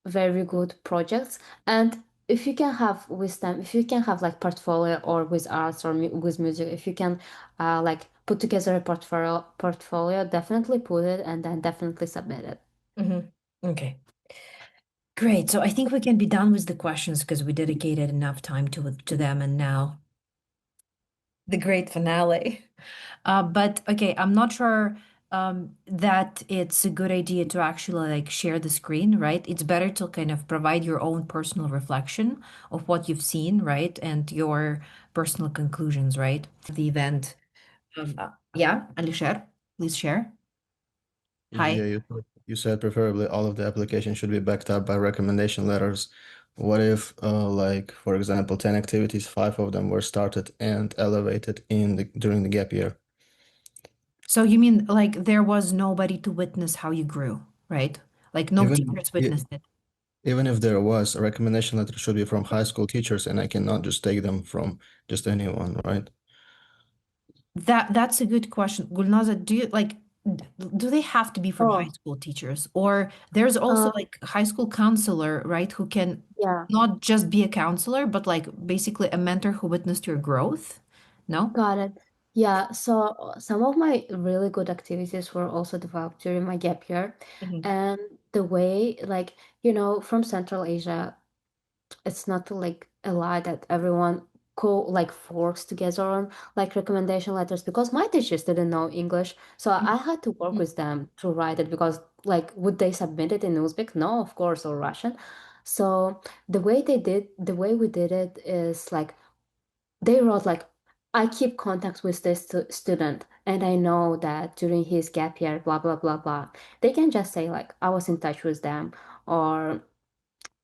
very good projects. And if you can have with them, if you can have like portfolio or with arts or with music, if you can like put together a portfolio, definitely put it and then definitely submit it. Mhm. Okay. Great. So I think we can be done with the questions because we dedicated enough time to them, and now the great finale. But okay, I'm not sure that it's a good idea to actually like share the screen, right? It's better to kind of provide your own personal reflection of what you've seen, right? And your personal conclusions, right? The event. Yeah, Alisher, please share. Yeah, Hi. you said preferably all of the applications should be backed up by recommendation letters. What if, like, for example, 10 activities, five of them were started and elevated during the gap year? So you mean like there was nobody to witness how you grew, right? Like no Even teachers e- witnessed it. even if there was, a recommendation letter should be from high school teachers, and I cannot just take them from just anyone, right? That's a good question. Gulnaza, do you like do they have to be from high Oh, school teachers? Or there's also uh, like high school counselor, right, who can yeah. not just be a counselor, but like basically a mentor who witnessed your growth? No? Got it. Yeah, so some of my really good activities were also developed during my gap year. Hmm. And the way, like, from Central Asia, it's not like a lie that everyone like works together on like recommendation letters because my teachers didn't know English. So I had to work with them to write it because like would they submit it in Uzbek? No, of course, or Russian. So the way we did it is like they wrote like I keep contact with this student and I know that during his gap year blah blah blah blah. They can just say like I was in touch with them or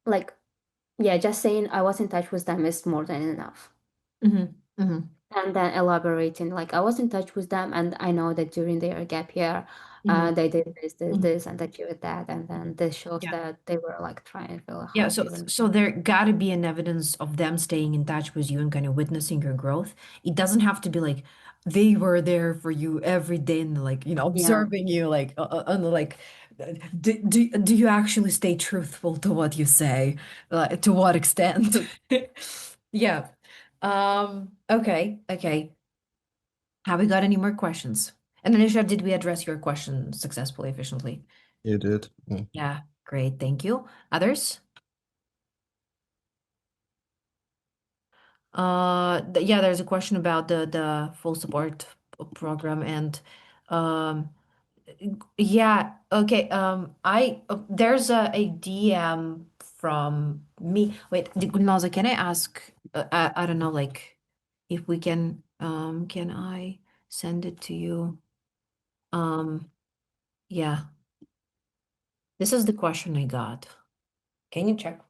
like yeah, just saying I was in touch with them is more than enough. Hmm. Hmm. And then elaborating like I was in touch with them and I know that during their gap year Hmm. they did this this Hmm. this and achieved that, and then this shows Yeah. that they were like trying really Yeah, hard so even. so there gotta be an evidence of them staying in touch with you and kind of witnessing your growth. It doesn't have to be like they were there for you every day and like, Yeah. observing you and like do you actually stay truthful to what you say? To what extent? Yeah. Okay, okay. Have we got any more questions? And Anisha, did we address your question successfully, efficiently? You did. Mm. Yeah, great, thank you. Others? Yeah, there's a question about the full support program and um yeah, okay. I there's a DM from me. Wait, Gulnoza, can I ask I don't know like if we can I send it to you? Um yeah. This is the question I got. Can you check?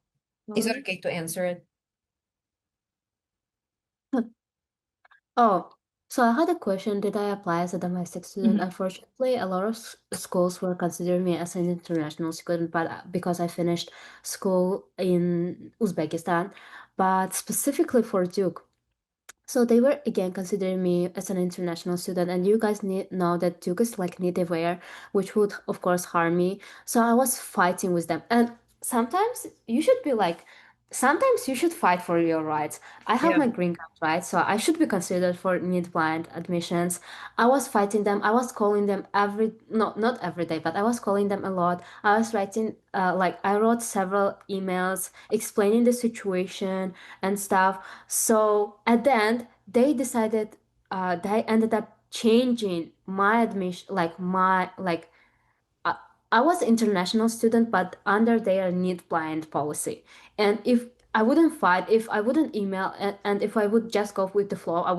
Is it Sorry. okay to answer it? Oh, So I had a question, did I apply as a domestic student? Mhm. Unfortunately, a lot of schools were considering me as an international student, but because I finished school in Uzbekistan, but specifically for Duke. So they were again considering me as an international student, and you guys need know that Duke is like native air, which would of course harm me. So I was fighting with them, and sometimes you should be like, sometimes you should fight for your rights. I have Yeah. my green card, right? So I should be considered for need blind admissions. I was fighting them. I was calling them every, no, not every day, but I was calling them a lot. I was writing, like I wrote several emails explaining the situation and stuff. So at the end, they decided, they ended up changing my admission, like my, like, I, I was international student, but under their need blind policy. And if I wouldn't fight, if I wouldn't email, and if I would just go with the flow, I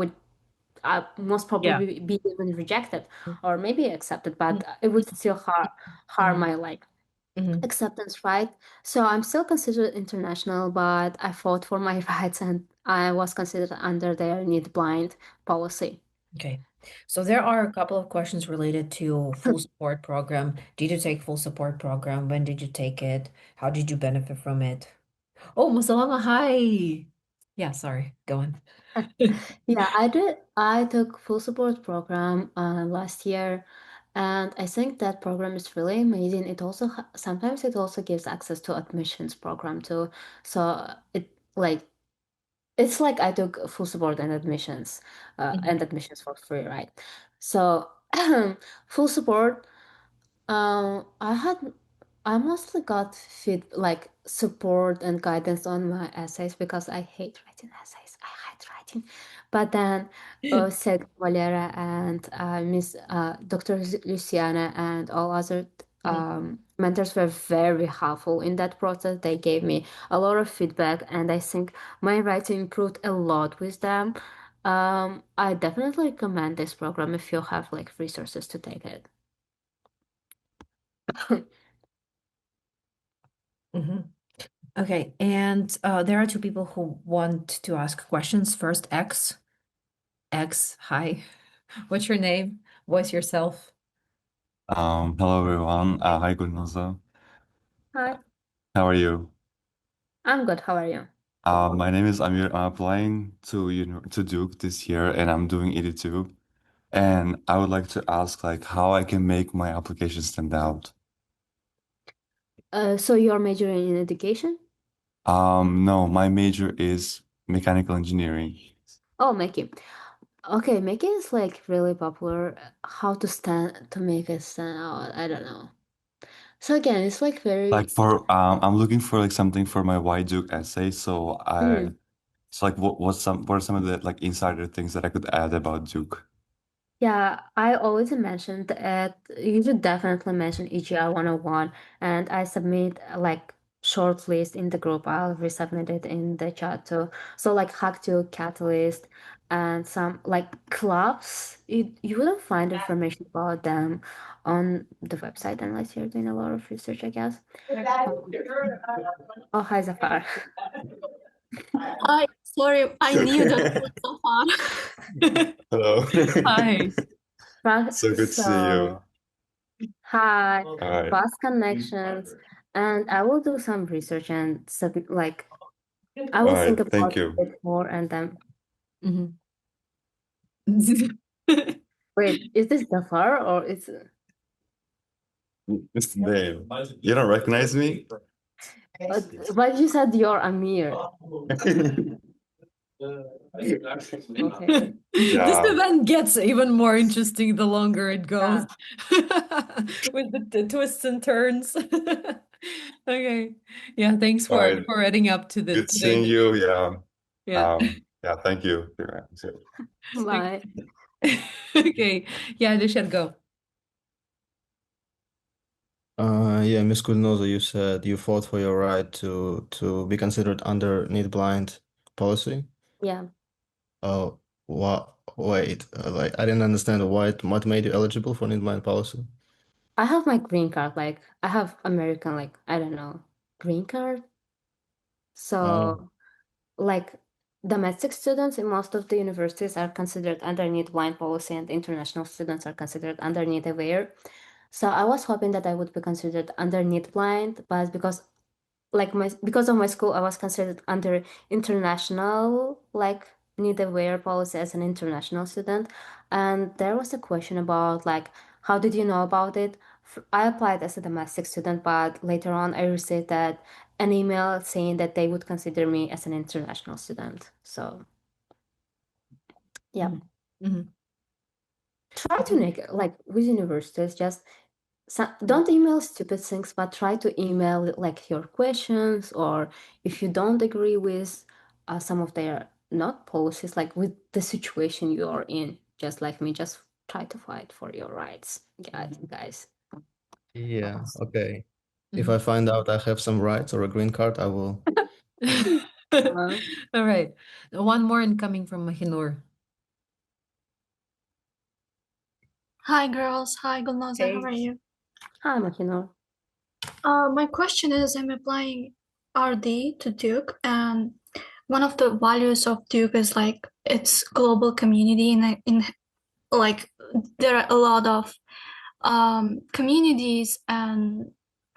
most Yeah. probably be even rejected or maybe accepted, Mhm. but it would still harm Mhm. my like Mhm. acceptance, right? So I'm still considered international, but I fought for my rights and I was considered under their need blind policy. Okay. So there are a couple of questions related to full support program. Did you take full support program? When did you take it? How did you benefit from it? Oh, Masalama, hi. Yeah, sorry. Go on. Yeah, I did. I took full support program last year, and I think that program is really amazing. It also sometimes it also gives access to admissions program too. So it like it's like I took full support Mhm. and admissions for free, right? So full support. I mostly got like support and guidance on my essays because I hate writing essays. I hate writing. But then, Seg Valera and Miss Dr. Luciana and all other Mhm. mentors were very helpful in that process. They gave me a lot of feedback, and I think my writing improved a lot with them. I definitely recommend this program if you have like resources to take it. Mhm. Okay, and there are two people who want to ask questions. First, X. X, hi. What's your name? Voice yourself. Hello everyone. Hi Gulnoza. Hi. How are you? I'm good. How are you? My name is Amir. I'm applying to Duke this year, and I'm doing 82. And I would like to ask like how I can make my application stand out. So you're majoring in education? No, my major is mechanical engineering. Oh, Mickey. Okay, Mickey is like really popular. How to make it stand out? I don't know. So again, it's like Like very. for I'm looking for like something for my Why Duke essay. Mm. So like what are some of the like insider things that I could add about Duke? Yeah, I always mentioned that you should definitely mention EGR 101, and I submit like short list in the group. I'll resubmit it in the chat too. So like Hack to Catalyst and some like clubs, you wouldn't find information about them on the website unless you're doing a lot of research, I guess. Um, oh, hi Zafar. Hi, sorry, I knew that was so hard. Hello. Hi. So good to see you. So hi, All right. fast connections, and I will do some research and like I All will right. think Thank about you. it more and then Mhm. wait, is this Jafar or is Mr. Dave, you don't recognize me? but you said you're Amir. Okay. This Yeah. event gets even more interesting the longer it goes Yeah. with the twists and turns. Okay. Yeah, thanks All right. for adding up to the Good to the seeing you. Yeah. yeah. Yeah, thank you. Bye. Okay. Yeah, they should go. Yeah, Miss Gulnoza, you said you fought for your right to be considered under need blind policy. Yeah. Oh, what? Wait, like I didn't understand what made you eligible for need blind policy. I have my green card, like I have American, like I don't know, green card. Oh, So like domestic students in most of the universities are considered underneath blind policy, and international students are considered underneath aware. So I was hoping that I would be considered underneath blind, but because of my school, I was considered under international need aware policy as an international student. And there was a question about how did you know about it? I applied as a domestic student, but later on I received an email saying that they would consider me as an international student. So yeah, Mhm. try to make with universities, just don't email stupid things, but try to email your questions, or if you don't agree with some of their not policies, with the situation you are in, just like me, just try to fight for your rights, guys. Yeah, okay. If Mhm. I find out I have some rights or a green card, I will. Uh, All right. One more incoming from Mahinur. Hi, girls. Hi, Gulnoza. How Hey. are you? Hi, Makino. My question is, I'm applying RD to Duke, and one of the values of Duke is like its global community, in like there are a lot of communities and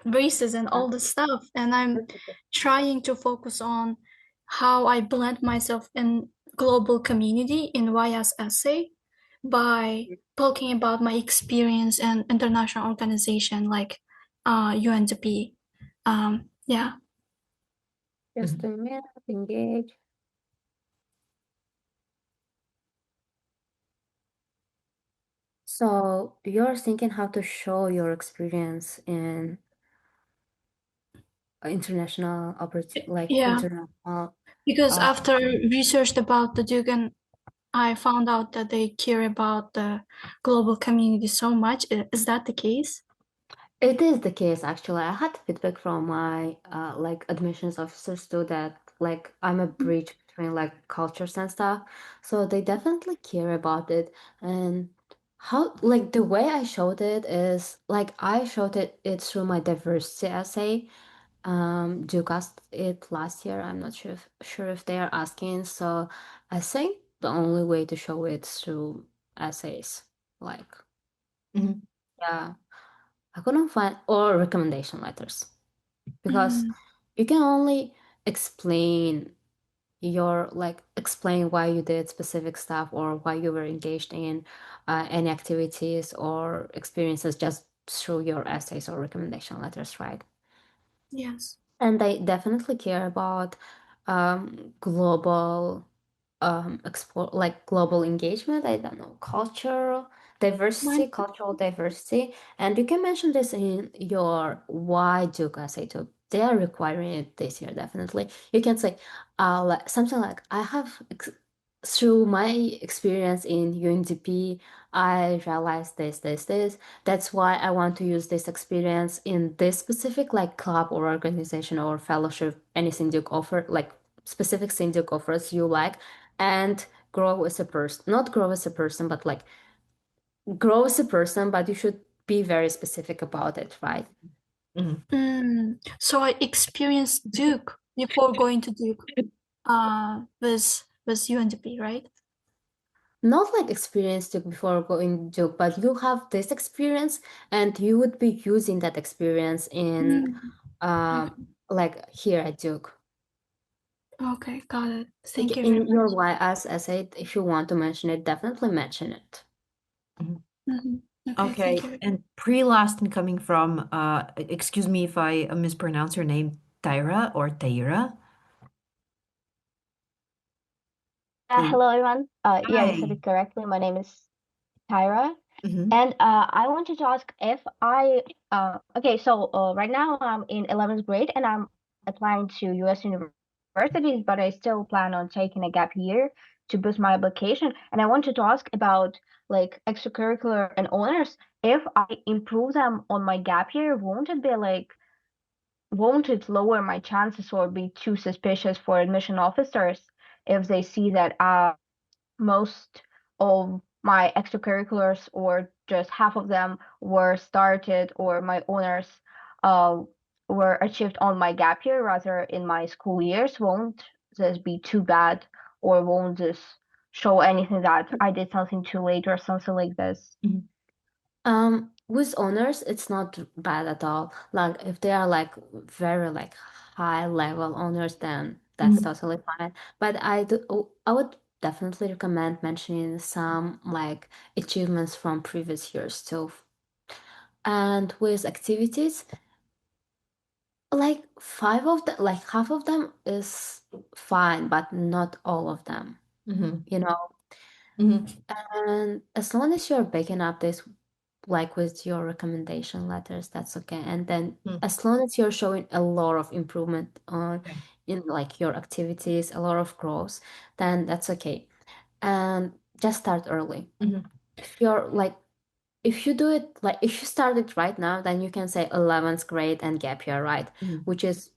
races and all this stuff, and I'm trying to focus on how I blend myself in global community in YS essay by talking about my experience in international organization like UNDP. Yeah. Just a minute, engage. So you're thinking how to show your experience in international Yeah, international. because Uh, after researched about the Duke, and I found out that they care about the global community so much. Is that the case? It is the case, actually. I had feedback from my admissions officers too, that I'm a bridge between cultures and stuff. So they definitely care about it. And how the way I showed it is I showed it through my diversity essay. Duke asked it last year. I'm not sure if they are asking. So I think the only way to show it through essays. Like, Mhm. yeah. I couldn't find or recommendation letters, because Mm, you can only explain explain why you did specific stuff, or why you were engaged in any activities or experiences, just through your essays or recommendation letters, right? yes. And they definitely care about global explore global engagement. I don't know, My cultural diversity. And you can mention this in your why Duke essay too. They are requiring it this year, definitely. You can say something like, I have through my experience in UNDP, I realized this. That's why I want to use this experience in this specific club or organization or fellowship, anything Duke offer, specific thing Duke offers you, and grow as a person. Not grow as a person, but grow as a person, but you should be very specific about it, right? So I experienced Duke before going to Duke with UNDP, right? Not experience Duke before going Duke, but you have this experience, and you would be using that experience in Mm, here at Duke. okay, got it. Thank you very In your much. YS essay, if you want to mention it, definitely mention it. Mhm. Mhm. Okay, thank Okay, you. and pre-last incoming from, excuse me if I mispronounce your name, Tyra or Taira. Hey. Hello, everyone. Yeah, you said Hi. it correctly. My name is Tyra, Mm-hmm. and I wanted to ask if okay, so right now I'm in 11th grade and I'm applying to U.S. universities, but I still plan on taking a gap year to boost my application. And I wanted to ask about extracurricular and honors. If I improve them on my gap year, won't it lower my chances or be too suspicious for admission officers if they see that most of my extracurriculars or just half of them were started or my honors uh, were achieved on my gap year rather in my school years? Won't this be too bad or won't this show anything that I did something too late or something like this? With honors, it's not bad at all. Like if they are like very like high level honors, then that's totally fine. But I would definitely recommend mentioning some like achievements from previous years too. And with activities, like like half of them is fine, but not all of them, you know. And as long as you're backing up this, like with your recommendation letters, that's okay. And then as long as you're showing a lot of improvement on Yeah. in like your activities, a lot of growth, then that's okay. And just start early. If you're like, if you do it like if you start it right now, then you can say 11th grade and gap year, right? Which is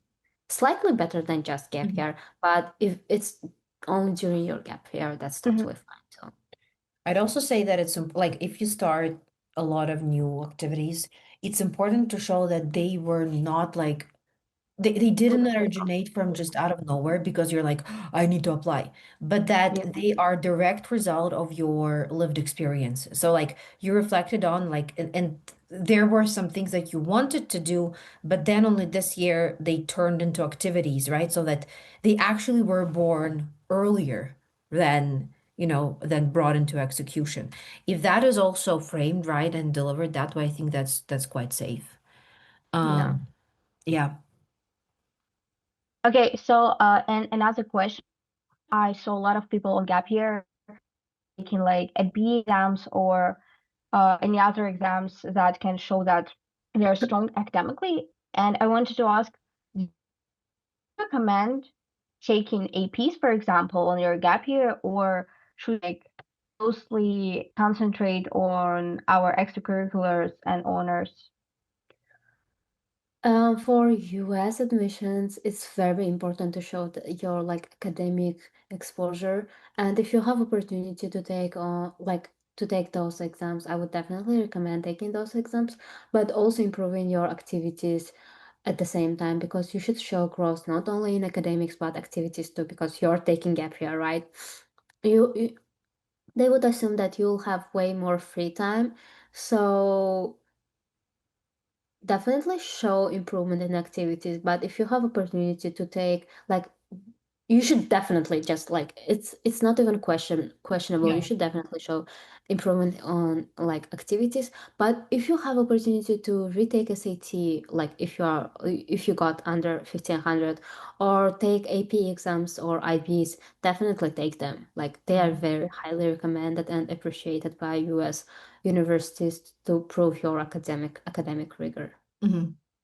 slightly better than just gap year. But if it's only during your gap year, that's totally fine. So. I'd also say that it's like if you start a lot of new activities, it's important to show that they were not like they didn't originate from just out of nowhere because you're like, I need to apply, but Yeah. that they are direct result of your lived experience. So like you reflected on like and there were some things that you wanted to do, but then only this year they turned into activities, right? So that they actually were born earlier than, than brought into execution. If that is also framed right and delivered that way, I think that's quite safe. Yeah. Yeah. Okay, so and another question, I saw a lot of people on gap year taking like a B exams or any other exams that can show that they're strong academically. And I wanted to ask, do you recommend taking APs, for example, on your gap year, or should like mostly concentrate on our extracurriculars and honors? For US admissions, it's very important to show your like academic exposure. And if you have opportunity to take to take those exams, I would definitely recommend taking those exams, but also improving your activities at the same time because you should show growth not only in academics but activities too because you're taking gap year, right? You they would assume that you'll have way more free time, so definitely show improvement in activities, but if you have opportunity to take like you should definitely just like it's not even questionable. You Yeah. should definitely show improvement on like activities. But if you have opportunity to retake SAT, like if you got under 1500 or take AP exams or IBs, definitely take them. Like they are very highly recommended and appreciated by US universities to prove your academic rigor,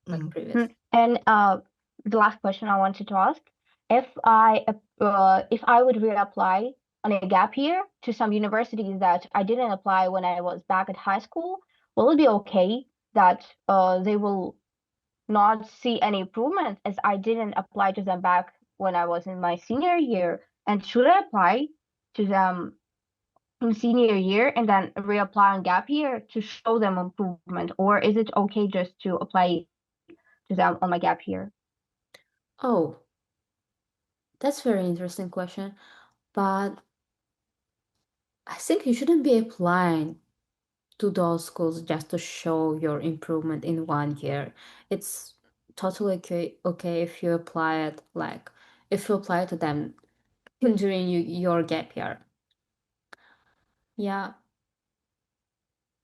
like previous. And the last question I wanted to ask, if I would reapply on a gap year to some universities that I didn't apply when I was back at high school, will it be okay that they will not see any improvement as I didn't apply to them back when I was in my senior year? And should I apply to them in senior year and then reapply on gap year to show them improvement, or is it okay just to apply to them on my gap year? Oh, that's very interesting question. But I think you shouldn't be applying to those schools just to show your improvement in 1 year. It's totally okay if you apply it like if you apply to them during your gap year. Yeah.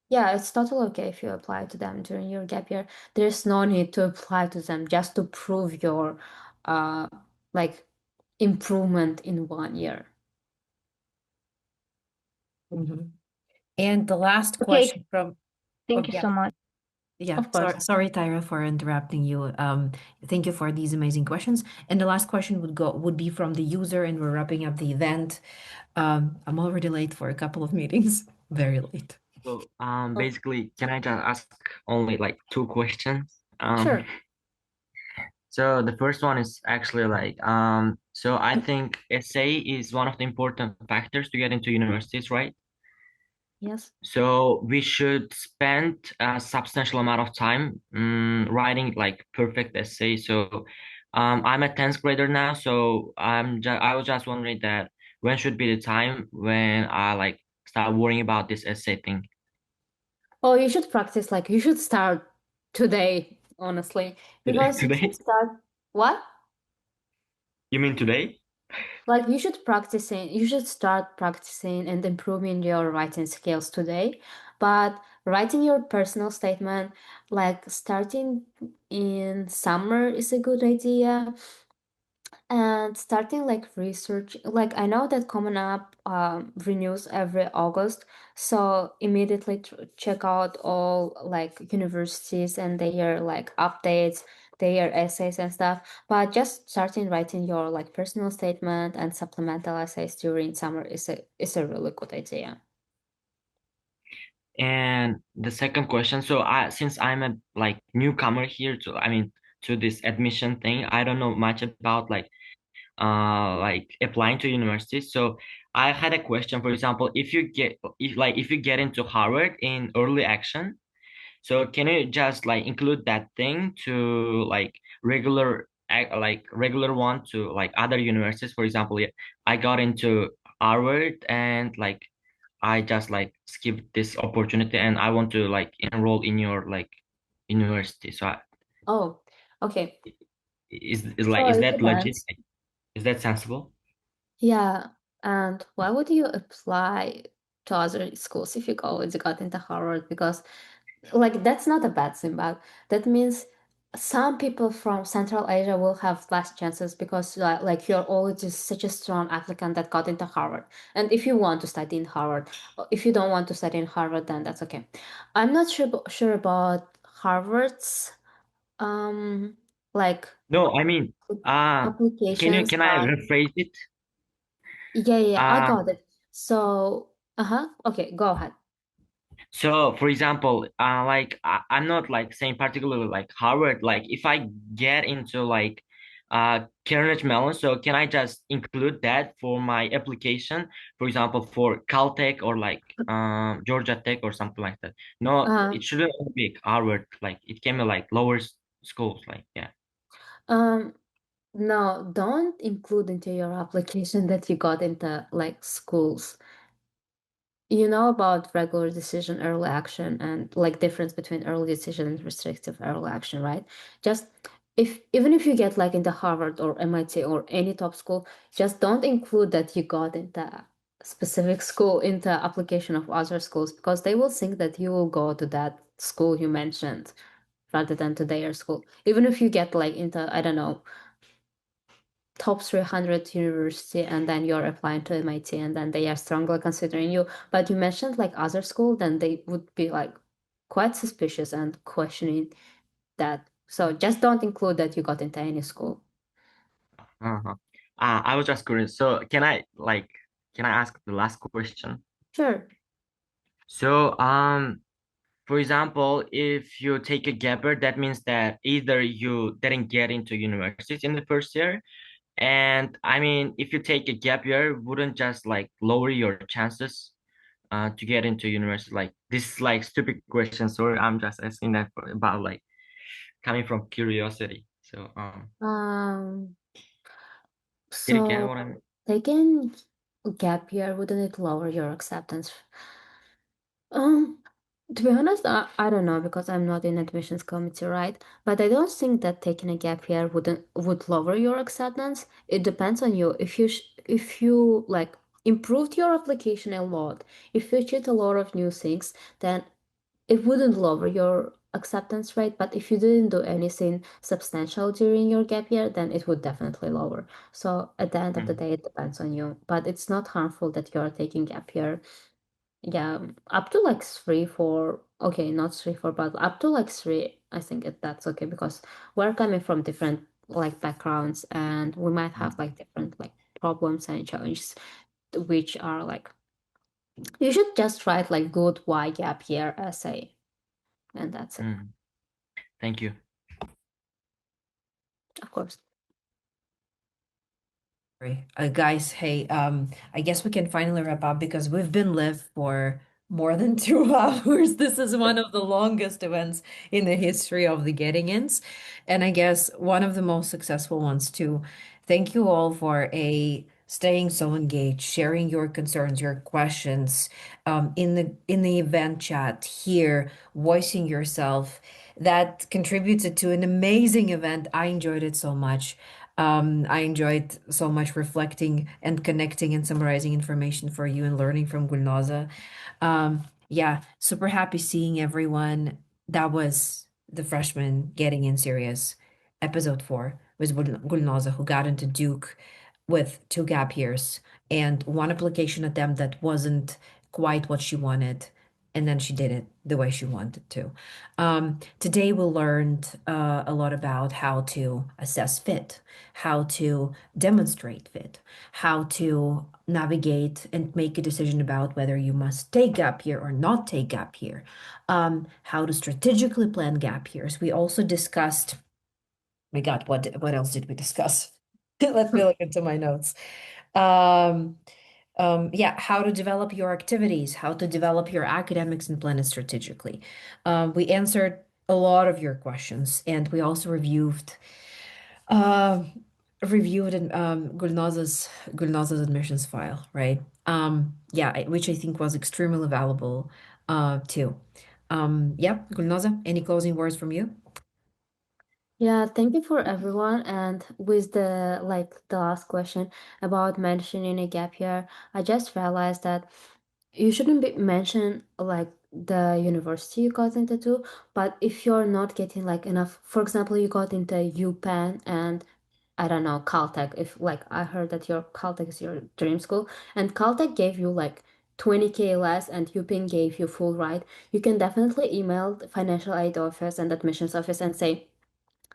Yeah, it's totally okay if you apply to them during your gap year. There's no need to apply to them just to prove your uh like improvement in 1 year. And the last Okay, question from, thank oh you yeah, so much. yeah. Of course. Sorry, Tyra, for interrupting you. Thank you for these amazing questions. And the last question would be from the user, and we're wrapping up the event. I'm already late for a couple of meetings, very late. So, Oh, basically, can I just ask only like two questions? sure. So the first one is actually like, so I think essay is one of the important factors to get into universities, right? Yes. So we should spend a substantial amount of time writing like perfect essay. So I'm a 10th grader now, so I was just wondering that when should be the time when I like start worrying about this essay thing? Oh, you should practice, like, you should start today, honestly, because you should Today? start. What? You mean today? Like, you should start practicing and improving your writing skills today. But writing your personal statement, like, starting in summer is a good idea. And starting like research, like I know that Common App renews every August, so immediately check out all like universities and their like updates, their essays and stuff. But just starting writing your like personal statement and supplemental essays during summer is a really good idea. And the second question, so I since I'm a like newcomer here to I mean to this admission thing, I don't know much about like applying to universities. So I had a question, for example, if you get into Harvard in early action, so can you just like include that thing to like regular one to like other universities? For example, yeah, I got into Harvard and like I just like skipped this opportunity and I want to like enroll in your like university. So Oh, okay. So is it that legit? depends. Like, is that sensible? Yeah, and why would you apply to other schools if you already got into Harvard? Because like that's not a bad thing, but that means some people from Central Asia will have less chances because like you're already such a strong applicant that got into Harvard. And if you want to study in Harvard, if you don't want to study in Harvard, then that's okay. I'm not sure about Harvard's um like No, I mean, uh, applications, can I but rephrase it? yeah, I Uh, got it. So, okay, go ahead. so for example, like I'm not like saying particularly like Harvard, like if I get into like Carnegie Mellon, so can I just include that for my application, for example, for Caltech or like Georgia Tech or something like that? No, Uh, it shouldn't be Harvard, like it can be like lower schools, like yeah. um, no, don't include into your application that you got into like schools. You know about regular decision, early action, and like difference between early decision and restrictive early action, right? Just if even if you get like into Harvard or MIT or any top school, just don't include that you got into specific school into application of other schools because they will think that you will go to that school you mentioned rather than to their school. Even if you get like into, I don't know, top 300 university and then you're applying to MIT and then they are strongly considering you, but you mentioned like other school, then they would be like quite suspicious and questioning that. So just don't include that you got into any school. Uh-huh. I was just curious. So can I ask the last question? Sure. So for example, if you take a gap year, that means that either you didn't get into universities in the first year, and I mean, if you take a gap year, wouldn't just like lower your chances to get into university? Like this is like stupid question. Sorry, I'm just asking that about like coming from curiosity. So Um, did you get so what I mean? taking gap year, wouldn't it lower your acceptance? Um, to be honest, I don't know because I'm not in admissions committee, right? But I don't think that taking a gap year would lower your acceptance. It depends on you. If you like improved your application a lot, if you did a lot of new things, then it wouldn't lower your acceptance rate. But if you didn't do anything substantial during your gap year, then it would definitely lower. So at the end of the Mhm. day, it depends on you. But it's not harmful that you're taking gap year. Yeah, up to like three, four. Okay, not three, four, but up to like three. I think that's okay because we're coming from different like backgrounds and we might have like different like problems and challenges, which are like you should just write like good why gap year essay, and that's it. Mm. Thank you. Of course. Sorry. Guys, hey, I guess we can finally wrap up because we've been live for more than 2 hours. This is one of the longest events in the history of the Getting-ins, and I guess one of the most successful ones too. Thank you all for a staying so engaged, sharing your concerns, your questions, in the event chat here, voicing yourself. That contributed to an amazing event. I enjoyed it so much. I enjoyed so much reflecting and connecting and summarizing information for you and learning from Gulnoza. Yeah, super happy seeing everyone. That was the freshman getting in serious. Episode 4 was Gulnoza, who got into Duke with 2 gap years and one application attempt that wasn't quite what she wanted. And then she did it the way she wanted to. Today, we learned a lot about how to assess fit, how to demonstrate fit, how to navigate and make a decision about whether you must take gap year or not take gap year, how to strategically plan gap years. We also discussed, my God, what else did we discuss? Let me look into my notes. Um, yeah, how to develop your activities, how to develop your academics and plan it strategically. We answered a lot of your questions, and we also uh, reviewed Gulnoza's admissions file, right? Yeah, which I think was extremely valuable, too. Yeah, Gulnoza, any closing words from you? Yeah, thank you for everyone. And with the last question about mentioning a gap year, I just realized that you shouldn't be mention like the university you got into too, but if you're not getting like enough, for example, you got into UPenn and I don't know, Caltech, if like I heard that your Caltech is your dream school and Caltech gave you like 20K less and UPenn gave you full ride, you can definitely email the financial aid office and admissions office and say,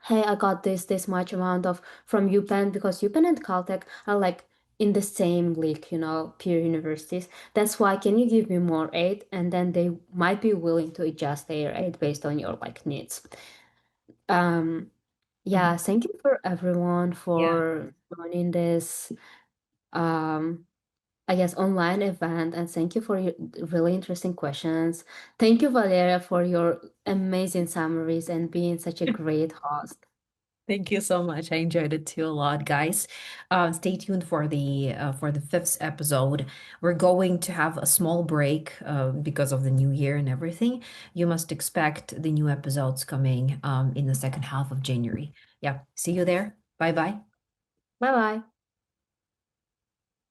hey, I got this much amount of from UPenn because UPenn and Caltech are like in the same league, peer universities. That's why can you give me more aid? And then they might be willing to adjust their aid based on your like needs. Yeah, thank you for everyone Yeah. for joining this I guess online event and thank you for your really interesting questions. Thank you, Valeria, for your amazing summaries and being such a great host. Thank you so much. I enjoyed it too a lot, guys. Stay tuned for the fifth episode. We're going to have a small break because of the new year and everything. You must expect the new episodes coming in the second half of January. Yeah, see you there. Bye bye. Bye bye.